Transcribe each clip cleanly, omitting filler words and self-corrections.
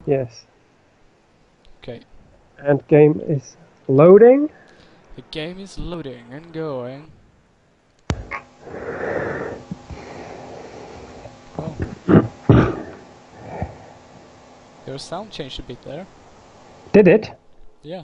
Yes. Okay. And game is loading. The game is loading and going. Oh, your sound changed a bit there. Did it? Yeah.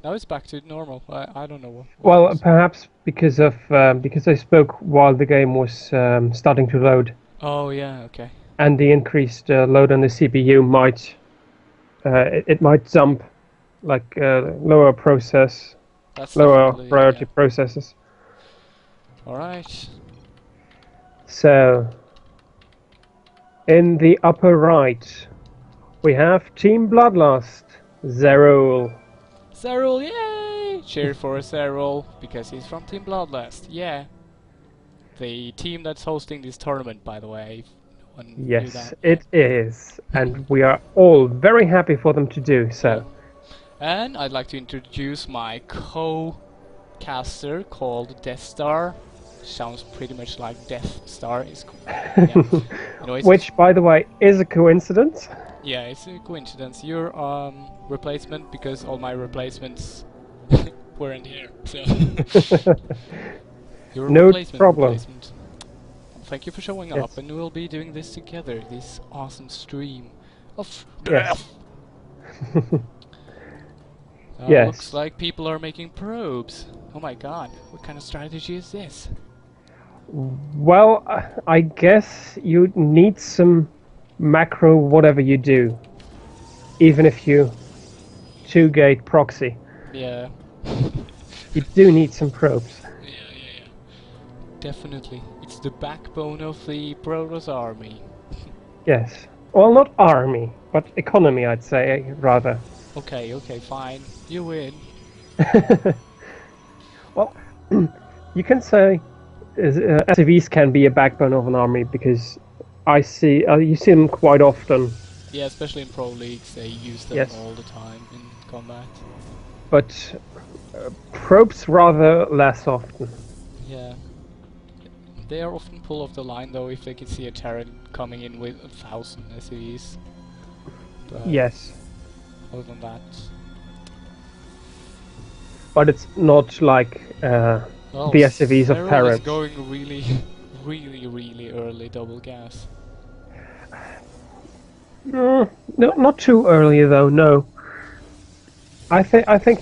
Now it's back to normal. I don't know what it Well, is. perhaps because I spoke while the game was starting to load, Oh yeah, okay. and the increased load on the CPU might it might jump like That's lower definitely it, priority yeah. processes. Alright. So in the upper right, we have Team Bloodlust, Zerul. Zerul, yay! Cheer for Zerul, because he's from Team Bloodlust, yeah. The team that's hosting this tournament, by the way, if no one knew Yes, that, yeah. it is, and we are all very happy for them to do Yeah. so. And I'd like to introduce my co-caster called Death Star. Sounds pretty much like Death Star. Yeah. Anyways, Which, by the way, is a coincidence. yeah, it's a coincidence. Your replacement, because all my replacements weren't here. So your No problem. replacement. Thank you for showing up, Yes, and we'll be doing this together. This awesome stream of yes, death. Looks yes. like people are making probes. Oh my god, what kind of strategy is this? Well, I guess you need some macro whatever you do, even if you two-gate proxy. Yeah. You do need some probes. Yeah. Definitely. It's the backbone of the Protoss army. Yes. Well, not army, but economy, I'd say, rather. Okay, fine. You win. Well, you can say SCVs can be a backbone of an army because you see them quite often. Yeah, especially in pro leagues, they use them Yes, all the time in combat. but probes rather less often. Yeah. They are often pull off the line though if they can see a Terran coming in with 1,000 SCVs. But Yes, other than that, but it's not like well, the SCVs of Cyril is Terrans. going really, really early double gas. No, not too early though. No, I think Isn't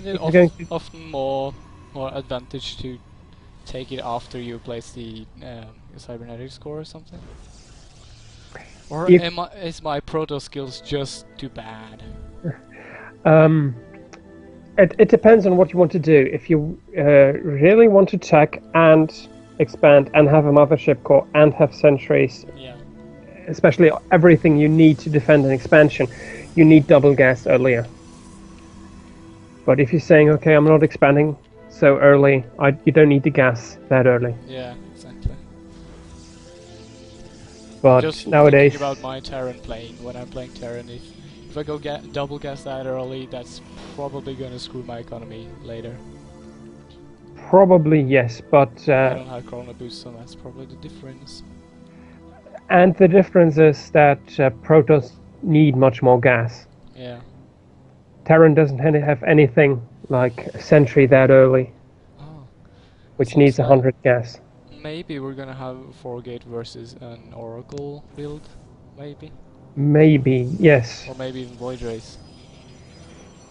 it he's going to. often more advantage to take it after you place the cybernetic score or something? Or If is my proto skills just too bad? um, it depends on what you want to do. If you really want to tech and expand and have a mothership core and have sentries, Yeah. especially everything you need to defend an expansion, you need double gas earlier. But if you're saying, okay, I'm not expanding so early, you don't need the gas that early. Yeah, exactly. I'm But just thinking nowadays, about my Terran playing when I'm playing Terran. If I go double gas that early, that's probably gonna screw my economy later. probably yes. But I don't have Chrono Boost, so that's probably the difference. and the difference is that Protoss need much more gas. Yeah. Terran doesn't have anything like Sentry that early, Oh, which seems needs like 100 gas. maybe we're gonna have 4-gate versus an Oracle build, maybe, Maybe, yes. or maybe even Void Race.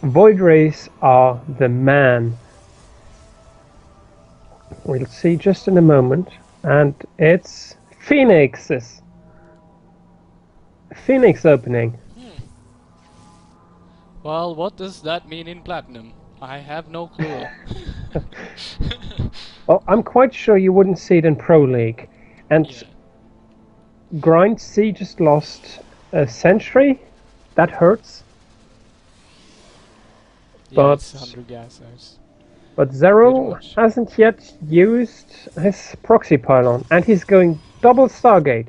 Void Rays are the man. We'll see just in a moment. And it's Phoenix's. Phoenix opening. Hmm. Well, what does that mean in Platinum? I have no clue. Well, I'm quite sure you wouldn't see it in Pro League. And Yeah. Grind C just lost a Sentry. That hurts. Yeah, But it's 100 gas hours. but Pretty Zerul much. hasn't yet used his proxy pylon, and he's going double Stargate.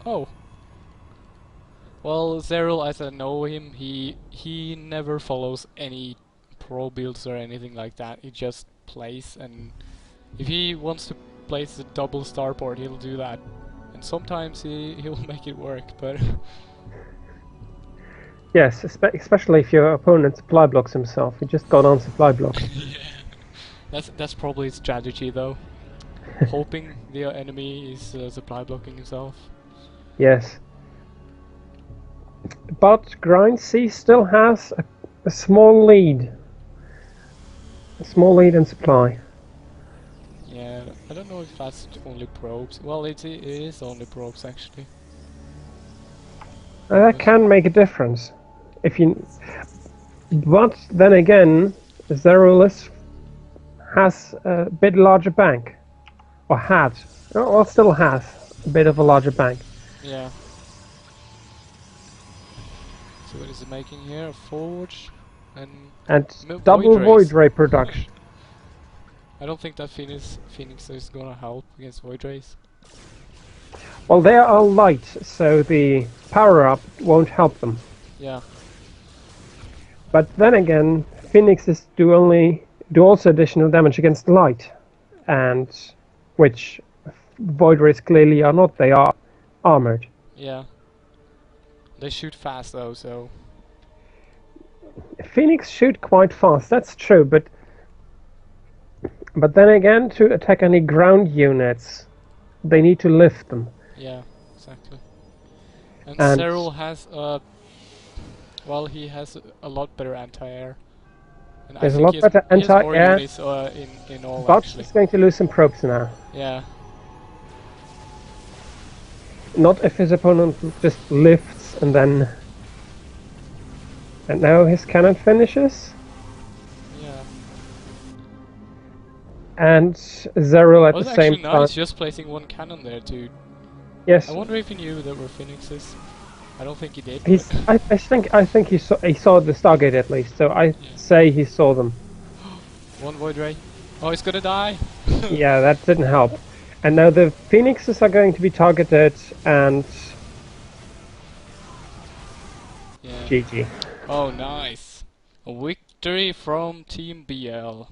Oh. Well, Zeril, as I know him, he never follows any pro builds or anything like that. He just plays, and if he wants to place a double starport, he'll do that. And sometimes he'll make it work, but Yes, especially if your opponent supply blocks himself. He just got on supply block. yeah, that's probably his strategy though. Hoping the enemy is supply blocking himself. Yes. But Grind C still has a small lead. A small lead in supply. Yeah, I don't know if that's only probes. Well, it is only probes actually. That can make a difference. If you, but then again, Zerulus has a bit larger bank, or had, or still has a bit of a larger bank. Yeah. So what is it making here? A forge and Double Void Void Rays. Ray production. I don't think that Phoenix is gonna help against Void Rays. Well, they are light, so the power up won't help them. Yeah. But then again, Phoenixes do also additional damage against light, and which Void Rays clearly are not. They are armored. Yeah. They shoot fast though, so Phoenix shoot quite fast. That's true, but then again, to attack any ground units, they need to lift them. yeah, exactly. And And- Cyril has well, he has a lot better anti-air. And There's a think lot he has, better he has more anti-air. units in all But actually. he's going to lose some probes now. Yeah. Not if his opponent just lifts and then. And now his cannon finishes, Yeah. and Zerul at Well, the it's same actually time. nice just placing one cannon there too. Yes, I wonder if he knew there were Phoenixes. I don't think he did. he's. but- I think he saw the Stargate at least. So I say he saw them. One Void Ray. Oh, he's gonna die! Yeah, that didn't help. And now the Phoenixes are going to be targeted, and Yeah. GG. Oh, nice. A victory from Team BL.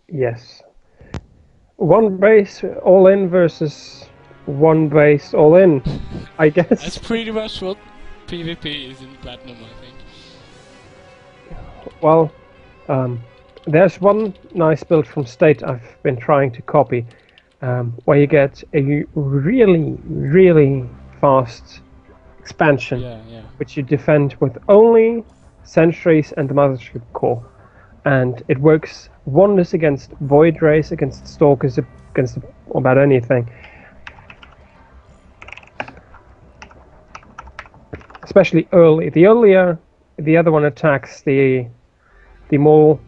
Yes. One base all in versus one base all in, I That's guess. pretty much what PvP is in Platinum, I think. Well, there's one nice build from State I've been trying to copy, where you get a really, really fast expansion, Yeah, yeah. which you defend with only sentries and the mothership core. And it works wonders against Void Rays, against Stalkers, against about anything. Especially early. The earlier the other one attacks, the more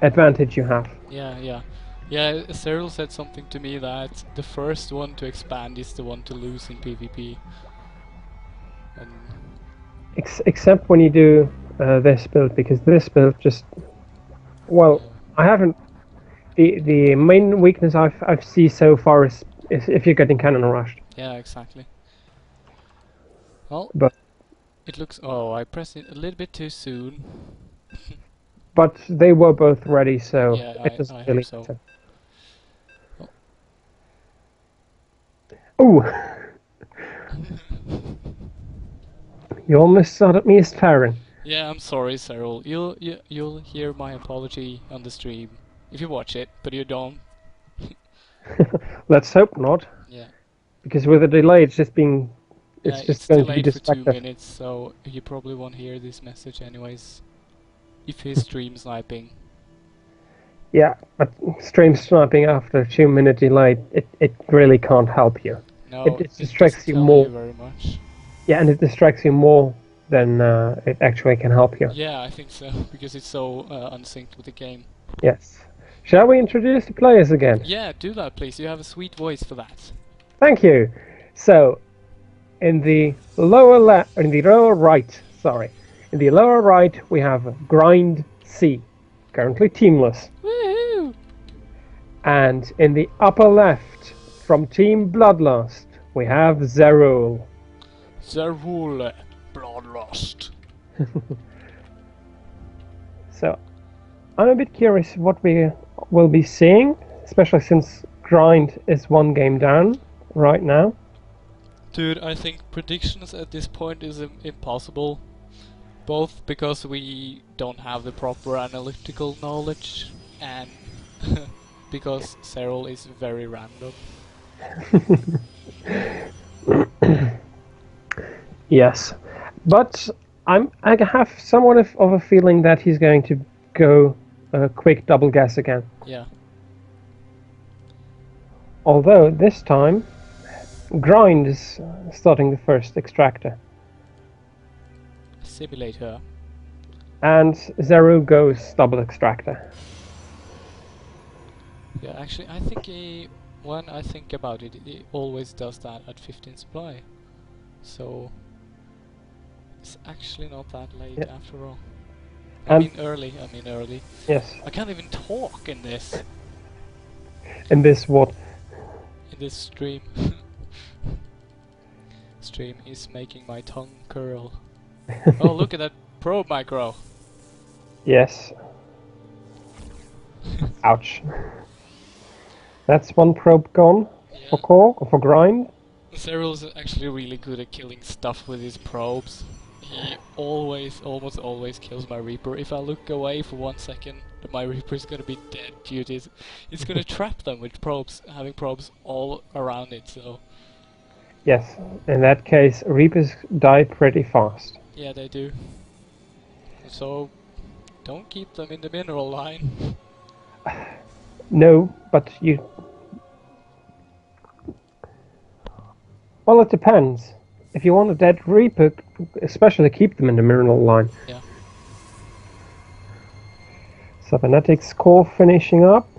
advantage you have. Yeah, yeah. Yeah, Cyril said something to me that the first one to expand is the one to lose in PvP. And Except when you do this build, because this build just... Well, I haven't... The main weakness I've seen so far is if you're getting cannon rushed. yeah, exactly. Well, But it looks... Oh, I pressed it a little bit too soon. but they were both ready, so Yeah, it doesn't I hope really so. matter. Oh. Ooh! You almost started me as Farron. Yeah, I'm sorry, Cyril. You'll hear my apology on the stream if you watch it, but you don't. Let's hope not, Yeah. because with a delay, it's just being... It's Yeah, just it's going to be delayed for 2 distracted. minutes, so you probably won't hear this message anyways. If he's stream sniping. Yeah, but stream sniping after a 2-minute delay, it really can't help you. No, It it distracts doesn't you tell more. very much. Yeah, and it distracts you more than it actually can help you. Yeah, I think so, because it's so unsynced with the game. Yes. Shall we introduce the players again? Yeah, do that please, you have a sweet voice for that. Thank you. So, in the lower right, in the lower right we have Grind C, currently teamless, Woohoo! and in the upper left from Team Bloodlust we have Zerul. Zerul, Bloodlust. So, I'm a bit curious what we will be seeing, especially since Grind is one game down right now. Dude, I think predictions at this point is impossible. Both because we don't have the proper analytical knowledge and because Cyril is very random. Yes, but I have somewhat of a feeling that he's going to go quick double gas again. Yeah. Although this time, Grind is starting the first extractor, Simulator. and Zeru goes double extractor. Yeah, actually, I think when I think about it, he always does that at 15 supply. So it's actually not that late after all. I mean early. Yes. I can't even talk in this. In this what? In this stream. Stream is making my tongue curl. Oh, look at that probe micro. Yes. Ouch. That's one probe gone for core or for Grind. Cyril's actually really good at killing stuff with his probes. He almost always kills my Reaper. If I look away for 1 second, my Reaper is gonna be dead due to it's gonna trap them with probes, having probes all around it, so... Yes, in that case, Reapers die pretty fast. Yeah, they do. So, don't keep them in the mineral line. No, but you... Well, it depends. If you want a dead Reaper, especially keep them in the mineral line. Yeah. Cybernetics core finishing up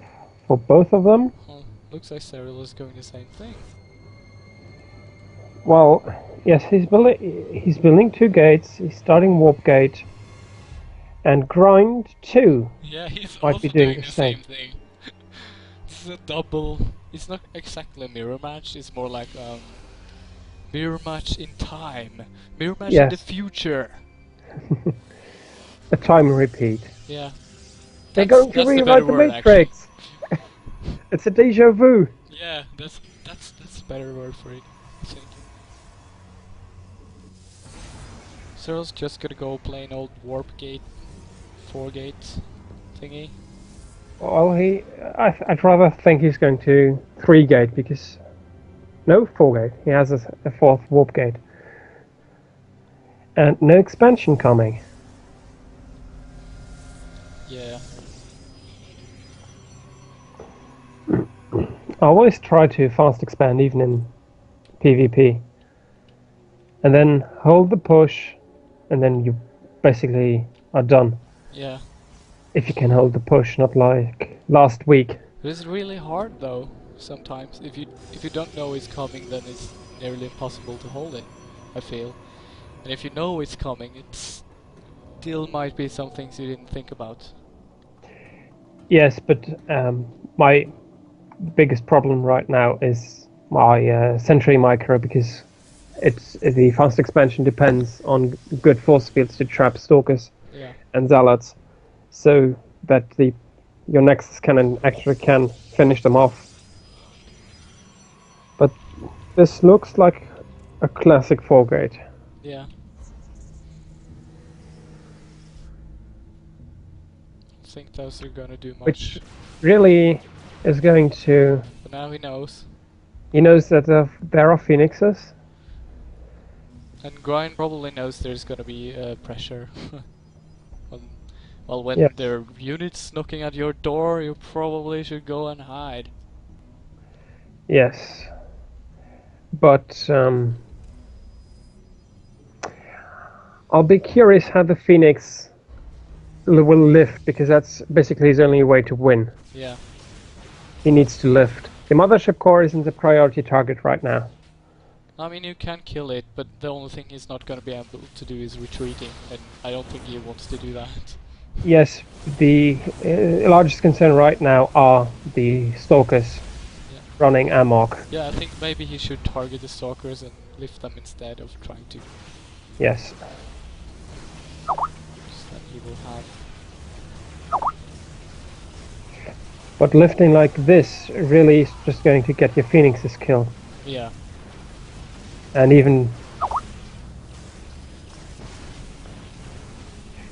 for both of them. Well, looks like Cyril is going the same thing. Well, yes, he's building 2 gates. He's starting warp gate, and Grind 2. Yeah, he's might also be doing the the same same. thing. This is a double. It's not exactly a mirror match. It's more like mirror match in time. Mirror match in the Yes. future. A time repeat. Yeah. They're going to that's the rewrite better the word, Matrix. It's a deja vu. Yeah, that's a better word for it, I think. Cyril's just gonna go plain old warp gate, 4 gate thingy. Well, I'd rather think he's going to 3 gate because... No, 4 gate. He has a 4th warp gate. And no expansion coming. Yeah. I always try to fast expand even in PvP. And then hold the push, and then you basically are done. Yeah. If you can hold the push, not like last week. It's really hard though, sometimes. If you don't know it's coming, then it's nearly impossible to hold it, I feel. And if you know it's coming, it still might be some things you didn't think about. Yes, but my biggest problem right now is my Sentry Micro, because the fast expansion depends on good force fields to trap Stalkers and Zealots, so that your Nexus Cannon actually can finish them off. But this looks like a classic 4-gate. Yeah. I think those are gonna do much. Which really is going to... But now he knows. He knows that there are Phoenixes. And Grind probably knows there's gonna be pressure. When there are units knocking at your door, you probably should go and hide. Yes. But I'll be curious how the Phoenix will lift, because that's basically his only way to win. Yeah. He needs to lift. The Mothership Core isn't a priority target right now. I mean, you can kill it, but the only thing he's not gonna be able to do is retreating, and I don't think he wants to do that. Yes, the largest concern right now are the Stalkers running amok. Yeah, I think maybe he should target the Stalkers and lift them instead of trying to. Yes. Just that he will have. But lifting like this really is just going to get your Phoenixes killed. Yeah. And even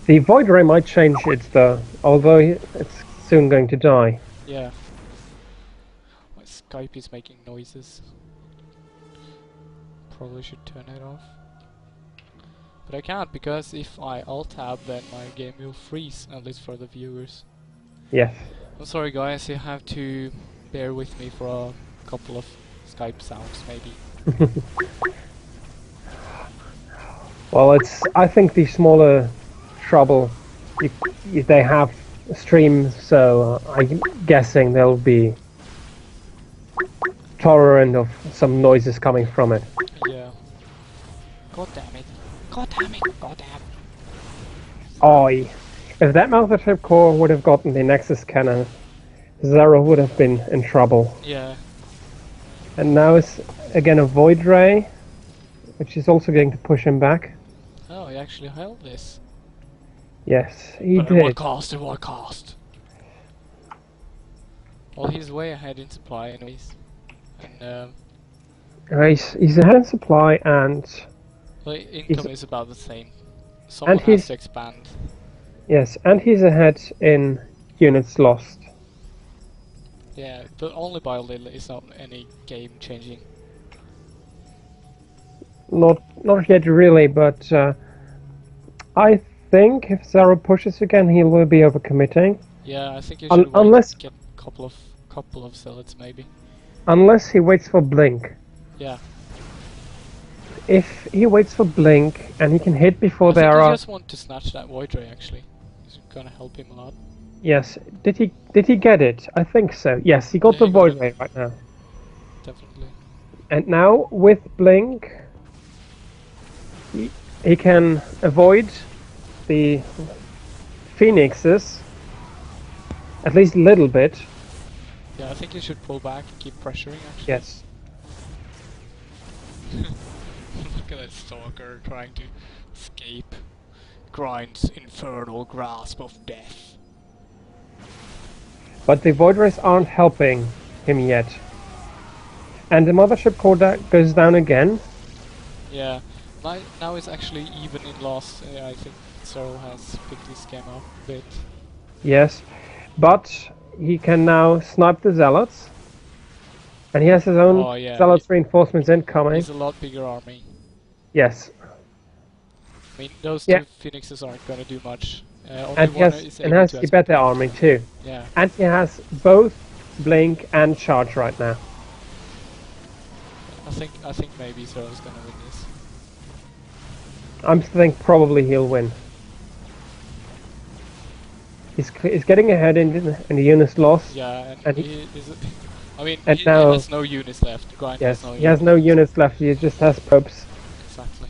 the Void Ray might change it though, although it's soon going to die. Yeah. My Skype is making noises. Probably should turn it off. But I can't, because if I alt-tab then my game will freeze, at least for the viewers. Yes. I'm sorry guys, you have to bear with me for a couple of Skype sounds maybe. Well, I think the smaller trouble, they have streams, so I'm guessing they'll be tolerant of some noises coming from it. Yeah. God damn it. God damn it. God damn. Oh, if that Mothership core would have gotten the Nexus cannon, Zero would have been in trouble. Yeah. And now it's again a Void Ray, which is also going to push him back. Oh, he actually held this. Yes, he But did. at what cost? At what cost? Well, he's way ahead in supply anyways. And He's ahead in supply, and well, income is about the same. Someone has he's to expand. yes, and he's ahead in units lost. Yeah, but only by a little. It's not any game changing. Not yet really, but I think if Zero pushes again, he will be overcommitting. Yeah, I think you should wait unless get a couple of zealots maybe. unless he waits for Blink. Yeah. If he waits for Blink and he can hit before I think there you are just want to snatch that Void Ray actually. It's gonna help him a lot. yes, did he get it? I think so. Yes, he got Yeah, the he got Void it. Ray right now. Definitely. And now with Blink, he can avoid the Phoenixes at least a little bit. Yeah, I think you should pull back and keep pressuring actually. Yes. Look at that stalker trying to escape Grind's infernal grasp of death. But the Void Rays aren't helping him yet. And the Mothership core goes down again. Yeah, now it's actually even in loss. I think Zero has picked this game up a bit. Yes. But he can now snipe the Zealots. And he has his own Oh, yeah. Zealots reinforcements incoming. He's a lot bigger army. Yes. I mean, those Yeah. two Phoenixes aren't gonna do much. Only And he one has, is and able has to the better escape. army too. Yeah, And he has both Blink and Charge right now. I think maybe Zero's gonna win this. I think probably he'll win. He's getting ahead in the units lost. Yeah, And he is. I mean, and he now- has no units left. Grind Yes, has no he has no units left. He just has probes, Exactly.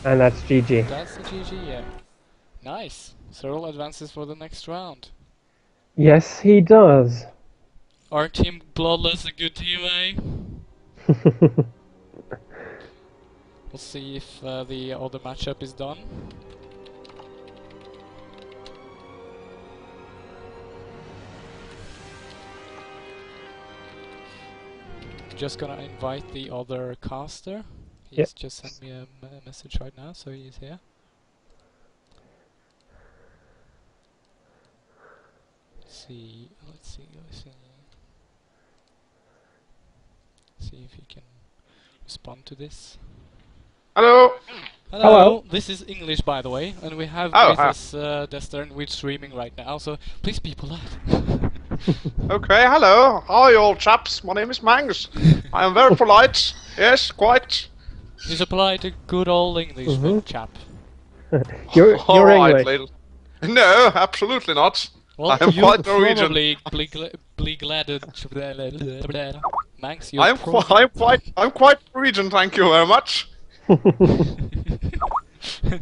and that's GG. That's the GG, yeah. Nice. Zero advances for the next round. Yes, he does. Our team Bloodless a good team, eh? We'll see if the other matchup is done. Just gonna invite the other caster. He's Yep. just sent me a message right now, so he's here. Let's see. See if he can respond to this. Hello. Hello. This is English, by the way, and we have Oh, with us Dester, and we're streaming right now, so please be polite. Okay, hello. Hi, old chaps. My name is Mangs. I am very polite. Yes, quite. He's a polite, good old English chap. You're Alright, English. little. No, absolutely not. Well, I am you quite Norwegian. probably be glad to Manx, you're I'm quite Norwegian. Thank you very much.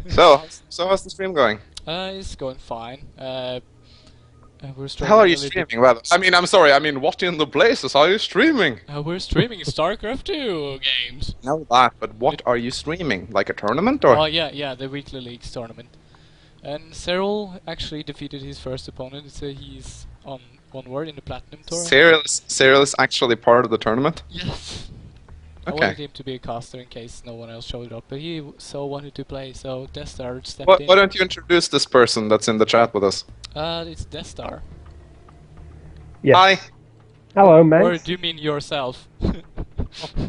So how's the stream going? It's going fine. We're The hell are you a little bit- streaming? Rather, I mean, I'm sorry. I mean, what in the blazes are you streaming? We're streaming StarCraft 2 games. Know that, but what are you streaming? Like a tournament or? Oh yeah, the Weekly Leagues tournament. And Cyril actually defeated his first opponent, so he's on onward in the Platinum Tour. Cyril is actually part of the tournament. Yes. I Okay. wanted him to be a caster in case no one else showed up, but he so wanted to play, so Deathstar stepped Why in. don't you introduce this person that's in the chat with us? It's Deathstar. Yes. Hi. Hello, Or Manx. do you mean yourself?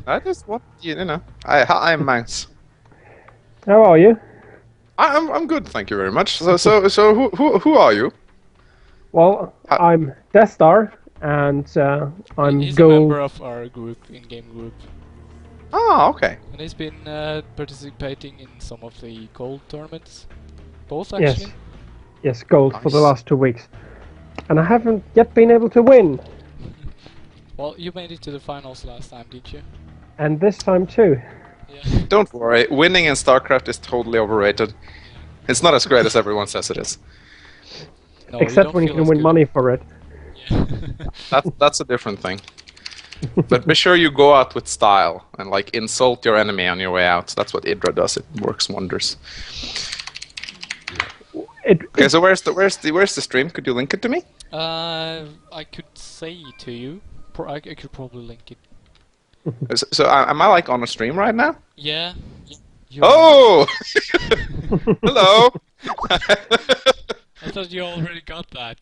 I just want you know. I'm Manx. How are you? I'm good, thank you very much. So who are you? Well, Hi. I'm Death Star, and I'm He's a Gold. member of our group, in-game group. Ah, okay. And he's been participating in some of the gold tournaments. Both Yes. actually. Yes, Gold for the Nice. last 2 weeks. And I haven't yet been able to win. Well, you made it to the finals last time, didn't you? And this time too. Yeah. Don't worry, winning in StarCraft is totally overrated. It's not as great as everyone says it is. No, you Except don't when you feel can as win good. money for it. Yeah. That's a different thing. But be sure you go out with style and like insult your enemy on your way out. That's what Idra does. It works wonders. Okay, so where's the stream? Could you link it to me? I could say to you. I could probably link it. So am I like on a stream right now? Yeah. You're- Oh! Hello. I thought you already got that.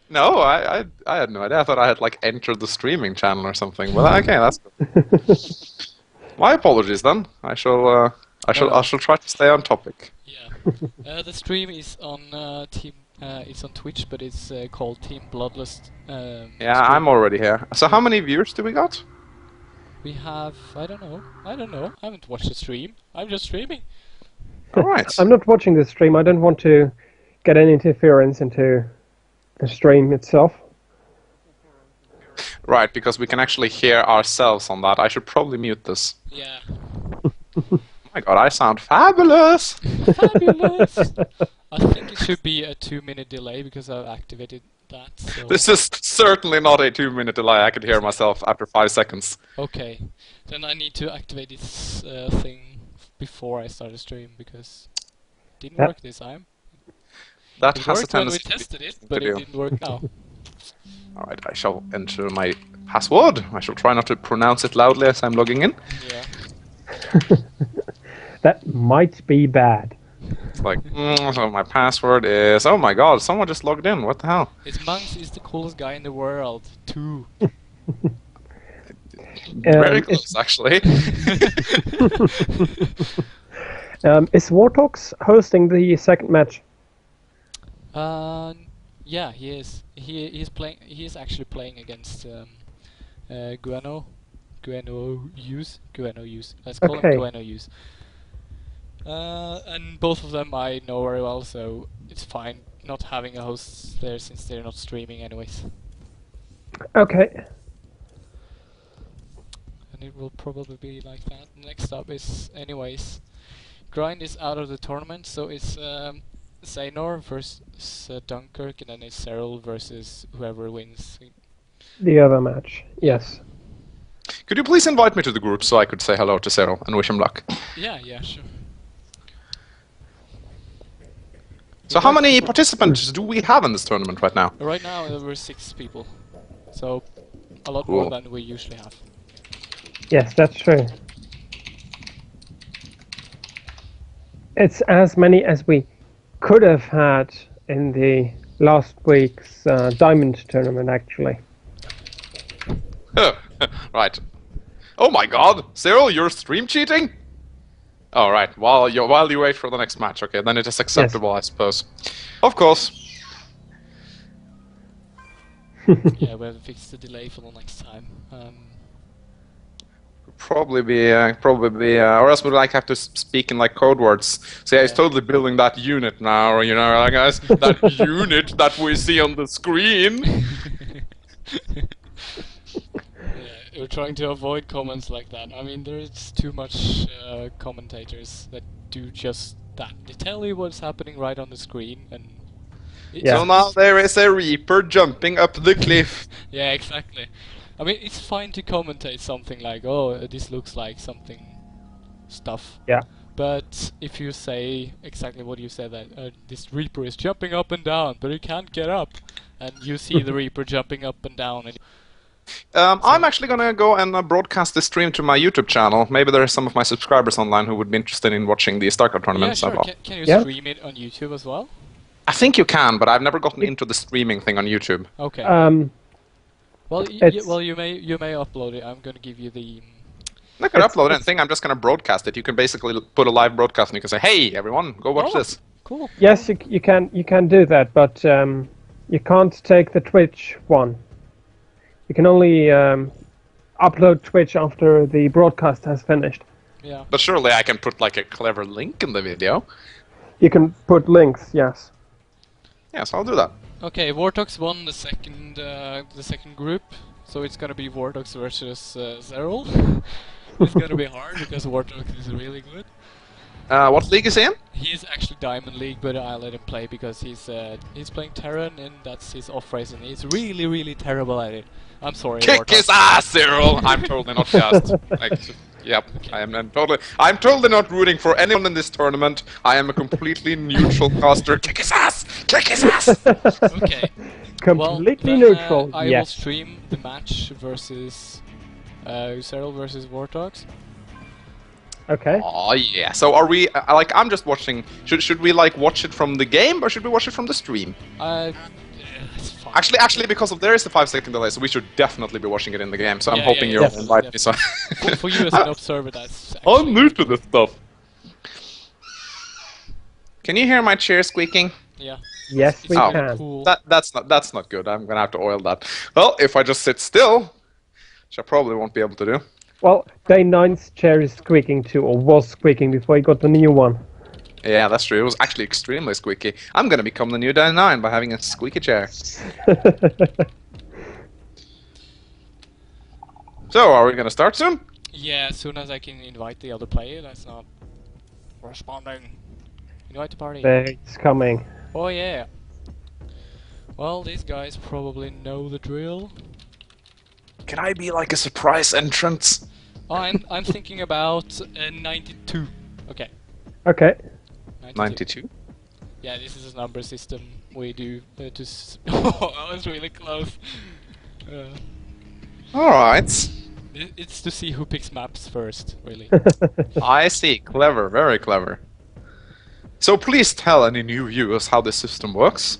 No, I had no idea. I thought I had like entered the streaming channel or something. Well, okay, that's good. My apologies then. I shall try to stay on topic. Yeah. The stream is on Team. It's on Twitch, but it's called Team Bloodlust. Yeah, stream. I'm already here. So how many viewers do we got? We have. I don't know. I haven't watched the stream. I'm just streaming. All right. I'm not watching the stream. I don't want to get any interference into the stream itself. Right, because we can actually hear ourselves on that. I should probably mute this. Yeah. Oh my god, I sound fabulous! Fabulous. I think it should be a 2-minute delay because I've activated that. So. This is certainly not a 2-minute delay. I could hear myself after 5 seconds. Okay. Then I need to activate this thing before I start the stream because it didn't Yep. work this time. That It has a worked when we tendency to be tested it, to but do. it didn't work now. Alright, I shall enter my password. I shall try not to pronounce it loudly as I'm logging in. Yeah. That might be bad. It's like, so my password is... Oh my god, someone just logged in. What the hell? It's Monks is the coolest guy in the world, too. Very Is, close, actually. is Wartox hosting the second match? Yeah, he is. He's playing. He is actually playing against Guano Use. Let's call Okay. him Guano Use. And both of them I know very well, so it's fine not having a host there since they're not streaming anyways. Okay. And it will probably be like that. Next up is, anyways, Grind is out of the tournament, so it's Zaynor versus Dunkirk, and then it's Cyril versus whoever wins. The other match. Yes. Could you please invite me to the group so I could say hello to Cyril and wish him luck? Yeah, sure. So how many participants do we have in this tournament right now? Right now we're 6 people, so a lot Cool. more than we usually have. Yes, that's true. It's as many as we could have had in the last week's Diamond tournament, actually. Right. Oh my god, Cyril, you're stream cheating? All right. While you wait for the next match, okay, then it is acceptable, I suppose. Of course. Yeah, we have to fix the delay for the next time. Probably be, or else we'd like have to speak in like code words. So yeah, he's Yeah. totally building that unit now, or, you know, like guys, that unit that we see on the screen. Yeah, we're trying to avoid comments like that. I mean, there's too much commentators that do just that. They tell you what's happening right on the screen, and Yeah. So now there is a Reaper jumping up the cliff. yeah, exactly. I mean, it's fine to commentate something like, "Oh, this looks like something stuff." Yeah. But if you say exactly what you said, that this Reaper is jumping up and down, but he can't get up, and you see the Reaper jumping up and down, and I'm actually gonna go and broadcast this stream to my YouTube channel. Maybe there are some of my subscribers online who would be interested in watching the StarCraft Yeah, tournaments. sure. as well. Can you Yeah. stream it on YouTube as well? I think you can, but I've never gotten into the streaming thing on YouTube. Okay. Well, it's- you may upload it. I'm gonna give you the. I could It's- upload anything. I'm just gonna broadcast it. You can basically put a live broadcast, and you can say, "Hey, everyone, go watch Oh. this." Cool. Yes, you can do that, but you can't take the Twitch one. You can only upload Twitch after the broadcast has finished. Yeah. But surely I can put like a clever link in the video. You can put links, yes. Yes, I'll do that. Okay, Vortox won the second group, so it's gonna be Vortox versus Zerol. It's gonna be hard because Vortox is really good. What league is he in? He's actually Diamond League, but I let him play because he's playing Terran and that's his off race, and he's really terrible at it. I'm sorry. Kick Vortox. his ass, Cyril! I'm totally not just. Like, yep, I'm totally not rooting for anyone in this tournament. I am a completely neutral caster. Kick his ass! Kick his ass! Okay. Completely then, neutral, I will yes. stream the match versus Zerol versus Vortox. Okay. Oh yeah. So are we? Like, I'm just watching. Should we like watch it from the game or should we watch it from the stream? It's fine. Actually, because of there is a 5-second delay, so we should definitely be watching it in the game. So I'm Yeah, hoping yeah, you'll yes, invite me. So for you as an observer, that's. I'm actually new to this stuff. Can you hear my chair squeaking? Yeah. Yes, It's we Oh. can. Cool. That's not good. I'm gonna have to oil that. Well, if I just sit still, which I probably won't be able to do. Well, Day 9's chair is squeaking too, or was squeaking before he got the new one. Yeah, that's true. It was actually extremely squeaky. I'm gonna become the new Dan 9 by having a squeaky chair. So, are we gonna start soon? Yeah, as soon as I can invite the other player that's not responding. Invite the party. It's coming. Oh yeah. Well, these guys probably know the drill. Can I be like a surprise entrance? Oh, I'm thinking about 92. Okay. Okay. 92. Yeah, this is a number system we do oh, that was really close. Alright. It's to see who picks maps first, really. I see. Clever. Very clever. So please tell any new viewers how this system works.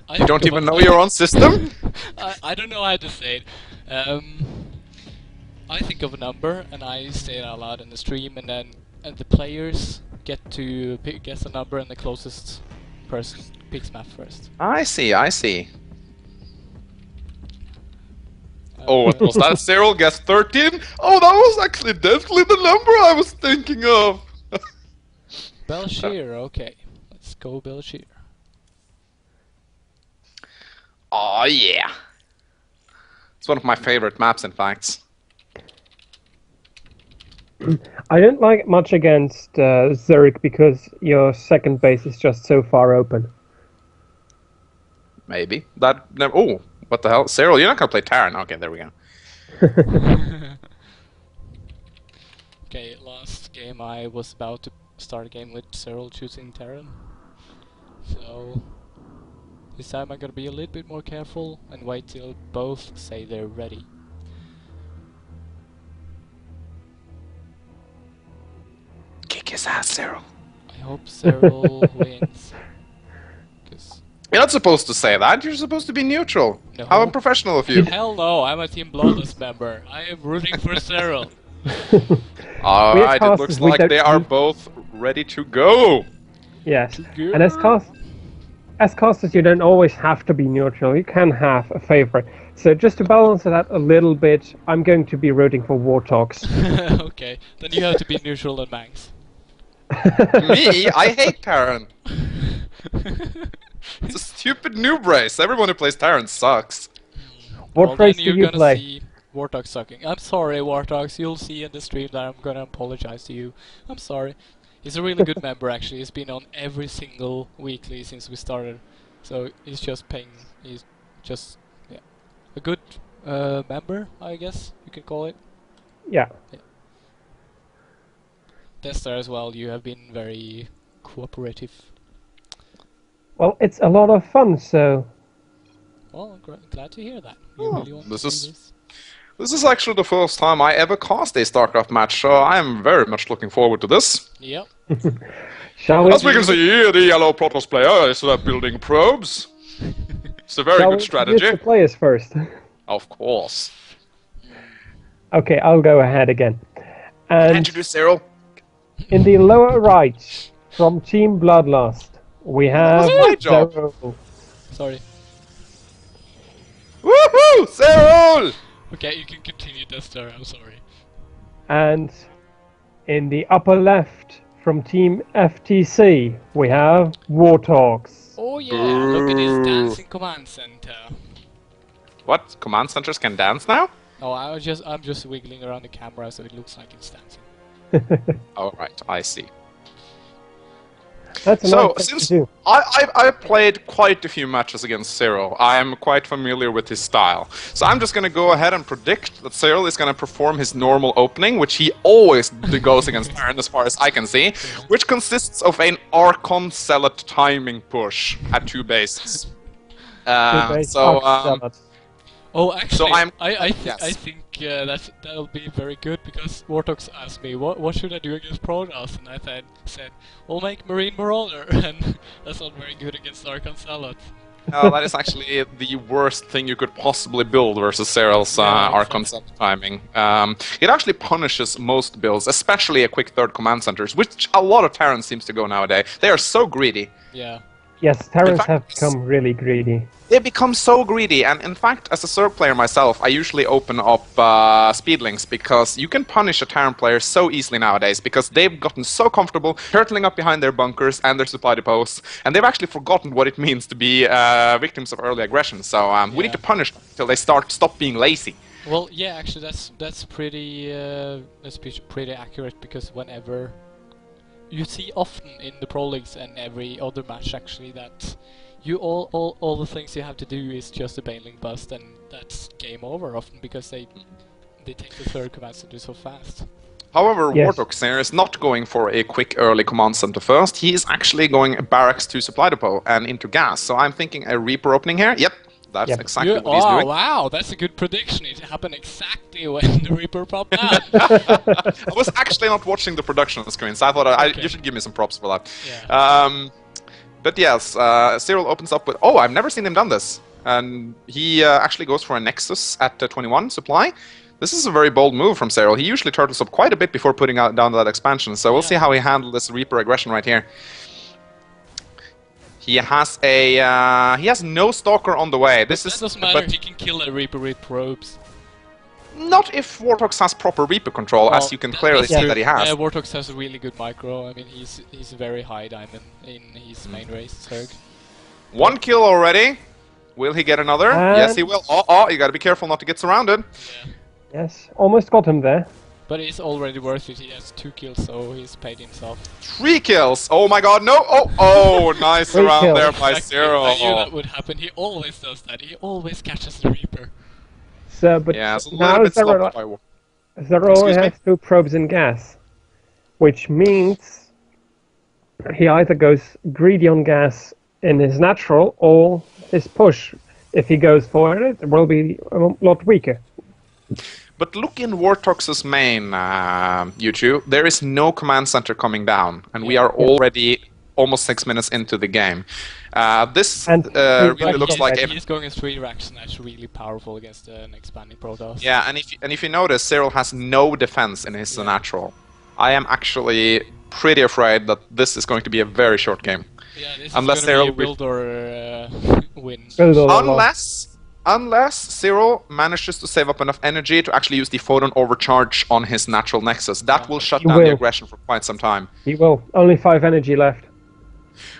I You don't even know your own system? I don't know how to say it. I think of a number and I say it out loud in the stream, and then the players get to guess a number, and the closest person picks map first. I see, I see. Oh, what was that? Cyril guessed 13? Oh, that was actually definitely the number I was thinking of! Belshir, okay. Let's go Belshir. Oh yeah. It's one of my favorite maps, in fact. I don't like it much against Zurich because your second base is just so far open. Maybe. That. No, oh, what the hell? Cyril, you're not gonna play Terran. Okay, there we go. Okay, last game I was about to start a game with Cyril choosing Terran. So this time I'm gonna be a little bit more careful and wait till both say they're ready. Kick his ass, Cyril. I hope Cyril wins. 'Cause You're not supposed to say that. You're supposed to be neutral. No. How unprofessional of you. hell no, I'm a Team Bloodless member. I am rooting for Cyril. Alright, it casters, looks we like don't they are need- both ready to go. Yes. Good. And as casters, you don't always have to be neutral. You can have a favorite. So just to balance it out a little bit, I'm going to be rooting for Warthogs. Okay, then you have to be neutral and Manx. Me? I hate Terran. It's a stupid noob race. Everyone who plays Terran sucks. What Well, race then do you're you gonna play? see Warthog sucking. I'm sorry, Warthogs. You'll see in the stream that I'm gonna apologize to you. I'm sorry. He's a really good member, actually. He's been on every single weekly since we started. So he's just paying. He's just a good member, I guess you could call it. Yeah. Tester as well. You have been very cooperative. Well, it's a lot of fun, so Well, I'm glad to hear that. You Oh, really want this to is- do this? This is actually the first time I ever cast a StarCraft match, so I am very much looking forward to this. Yep. shall we? As we can see, the yellow Protoss player is building probes. It's a very Shall good we strategy. introduce the players first? Of course. Okay, I'll go ahead again. And Introduce Cyril. in the lower right, from Team Bloodlust, we have was my job. Zero. Sorry. Woohoo! Cyril! Okay, you can continue, Dester. I'm sorry. And in the upper left, from Team FTC, we have Warthogs. Oh yeah, look at this dancing command center. What? Command centers can dance now? Oh, I'm just wiggling around the camera so it looks like it's dancing. Alright, I see. That's a So, nice thing to since do. I played quite a few matches against Cyril, I am quite familiar with his style. So I'm just gonna go ahead and predict that Cyril is gonna perform his normal opening, which he always goes against Baron as far as I can see, which consists of an Archon Zealot timing push at 2 bases. Good So, base. Oh, actually, I'm- I yes. think that'll be very good because Wartox asked me what should I do against Protoss, and I said, well, make Marine Marauder, and that's not very good against Archon Zealot. that is actually the worst thing you could possibly build versus Cyril's Yeah, Archon exactly. Zealot timing. It actually punishes most builds, especially a quick third command centers, which a lot of Terrans seems to go nowadays. They are so greedy. Yeah. Yes, Terrans fact, have become really greedy. They become so greedy, and in fact, as a Zerg player myself, I usually open up Speedlings because you can punish a Terran player so easily nowadays because they've gotten so comfortable turtling up behind their bunkers and their supply depots, and they've actually forgotten what it means to be victims of early aggression. So we need to punish them until they stop being lazy. Well, yeah, actually, that's pretty accurate because whenever you see often in the Pro Leagues and every other match actually that you all the things you have to do is just a bailing bust, and that's game over often because they take the third command center so fast. However, Yes. Warthog here is not going for a quick early command center first. He is actually going barracks to supply depot and into gas. So I'm thinking a Reaper opening here. Yep, that's Yep. exactly Yeah, what he's doing. wow, that's a good prediction. It happened exactly when the Reaper popped out. I was actually not watching the production screen, so I thought Okay. you should give me some props for that. Yeah. But yes, Cyril opens up with... Oh, I've never seen him done this. And he actually goes for a Nexus at 21 supply. This is a very bold move from Cyril. He usually turtles up quite a bit before putting down that expansion, so we'll see how he handles this Reaper aggression right here. He has he has no Stalker on the way. This That is... doesn't matter, but he can kill a Reaper with probes. not if Warthog has proper Reaper control, as you can clearly see that he has. Wartox has a really good micro. I mean, he's a very high diamond in his main race, Zerg. One kill already. Will he get another? Yes, he And- will. Oh, you gotta be careful not to get surrounded. Yeah. Yes, almost got him there. But it's already worth it. He has 2 kills, so he's paid himself. 3 kills. Oh my god, no. Oh, nice Three around kills. there by Exactly. Cyril. I knew that would happen. He always does that. He always catches the Reaper. So, but Yeah, it's a now little bit Zero, sloppy by War. Zero Excuse me? has 2 probes in gas, which means he either goes greedy on gas in his natural or his push. If he goes for it, it will be a lot weaker. But look in Wartox's main, YouTube. There is no command center coming down, and we are already almost 6 minutes into the game. This And really looks he's- like... He's going in 3 racks, and that's really powerful against an expanding Protoss. Yeah, and if you notice, Cyril has no defense in his natural. I am actually pretty afraid that this is going to be a very short game. Yeah, this Unless is going to Cyril be a build or win. Build all along. Unless Cyril manages to save up enough energy to actually use the photon overcharge on his natural nexus. That will shut He down the will. aggression for quite some time. He will. Only 5 energy left.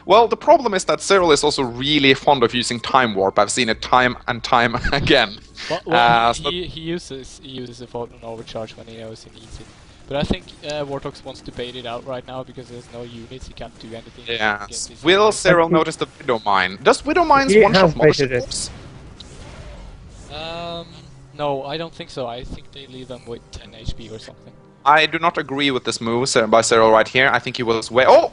Well, the problem is that Cyril is also really fond of using time warp. I've seen it time and time again. Well, so- he uses a photon overcharge when he knows he needs it. But I think Wartox wants to bait it out right now because there's no units. He can't do anything. Yes. against his Will units. Cyril notice the Widow Mine? Does Widow Mines He one-shot has baited it. motherships? No, I don't think so. I think they leave them with 10 HP or something. I do not agree with this move by Cyril right here. I think he was way... Oh!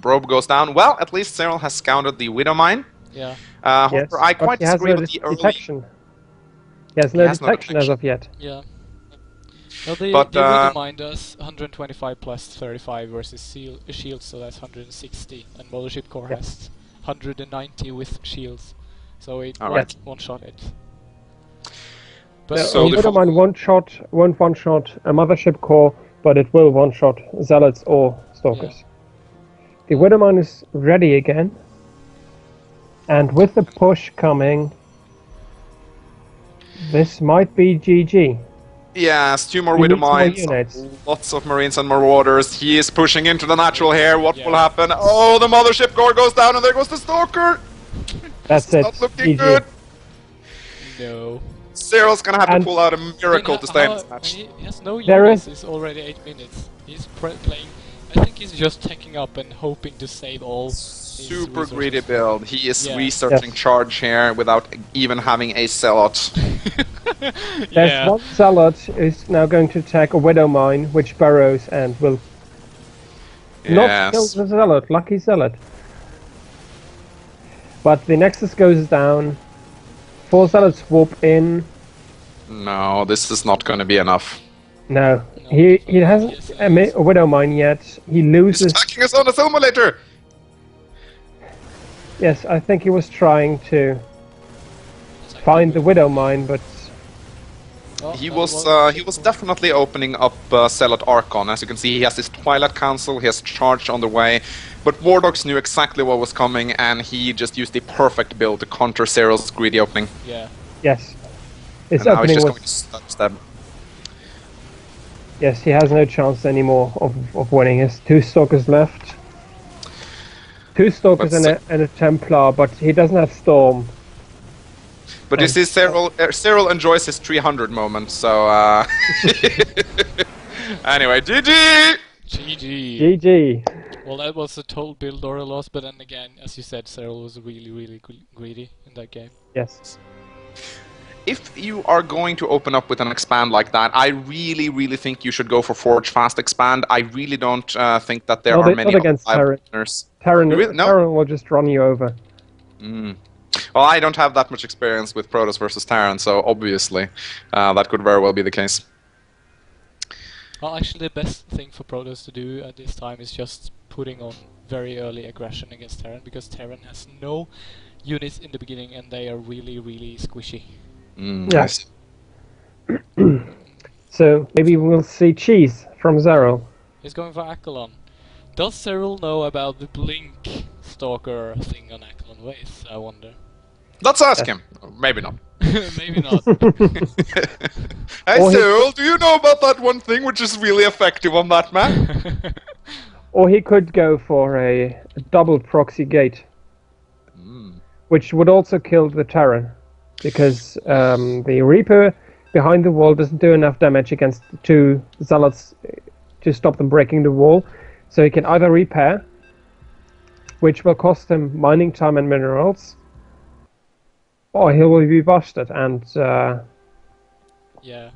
Probe goes down. Well, at least Cyril has scouted the Widow Mine. Yeah. However, I but quite he has disagree no with the early... detection. He has He no has no detection as detection. of yet. Yeah. Well, the But, Widow Mine does 125 plus 35 versus shield, so that's 160. And Mothership Core Yeah. has 190 with shields, so it Alright. won't one-shot it. So But So the Widow Mine won't one-shot a Mothership Core, but it will one-shot Zealots or Stalkers. The Widow Mine is ready again. And with the push coming, this might be GG. Yes, 2 more He Widow needs more Mines, units. lots of Marines and Marauders. He is pushing into the natural here. What Yeah. will happen? Oh, the Mothership Core goes down and there goes the Stalker! That's It's it. not looking GG. good. no. Cyril's gonna have to And- pull out a miracle to stay in this match. He has no There units. is- It's already 8 minutes. He's playing. I think he's just taking up and hoping to save all. his Super resources. greedy build. He is Yeah. researching Yes. charge here without even having a Zealot. There's Yeah. one Zealot is now going to attack a Widow Mine, which burrows and will not kill Yes. the Zealot. Lucky Zealot. But the Nexus goes down. 4 Zealots swoop in. No, this is not gonna be enough. No, No, he hasn't yes, a Widow Mine yet. He He's loses. attacking us on the simulator! Yes, I think he was trying to find the Widow Mine, but Oh, He no, was definitely opening up Zealot Archon. As you can see, he has his Twilight Council, he has charge on the way. But Wardogs knew exactly what was coming, and he just used the perfect build to counter Cyril's greedy opening. Yeah. yes, his And now he's opening just was going to stab. yes. He has no chance anymore of winning. He has 2 Stalkers left. 2 Stalkers But and a Templar, but he doesn't have Storm. But you see, Cyril enjoys his 300 moment, so... Anyway, GG! GG. GG. Well, that was a total build or a loss, but then again, as you said, Cyril was really, really greedy in that game. Yes. If you are going to open up with an expand like that, I really, really think you should go for Forge Fast Expand. I really don't think that there Not are a- many not against viable Terran. winners. Terran, Really? No? Terran will just run you over. Mm. Well, I don't have that much experience with Protoss versus Terran, so obviously that could very well be the case. Well, actually, the best thing for Protoss to do at this time is just putting on very early aggression against Terran, because Terran has no units in the beginning and they are really, really squishy. Mm, Yeah. I see. So maybe we'll see cheese from Zero. He's going for Akelon. Does Cyril know about the Blink Stalker thing on Akelon Ways, I wonder? Let's ask him. Maybe not. Maybe not. Hey, Or he- Cyril, do you know about that one thing which is really effective on that map? Or he could go for a double proxy gate, which would also kill the Terran, because the Reaper behind the wall doesn't do enough damage against the 2 Zealots to stop them breaking the wall. So he can either repair, which will cost him mining time and minerals, or he will be busted. And Yeah.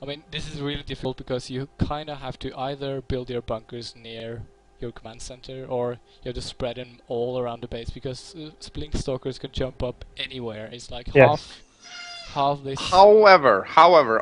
I mean, this is really difficult because you kind of have to either build your bunkers near your command center, or you have to spread them all around the base, because Blink Stalkers can jump up anywhere. It's like Yes. half this. However,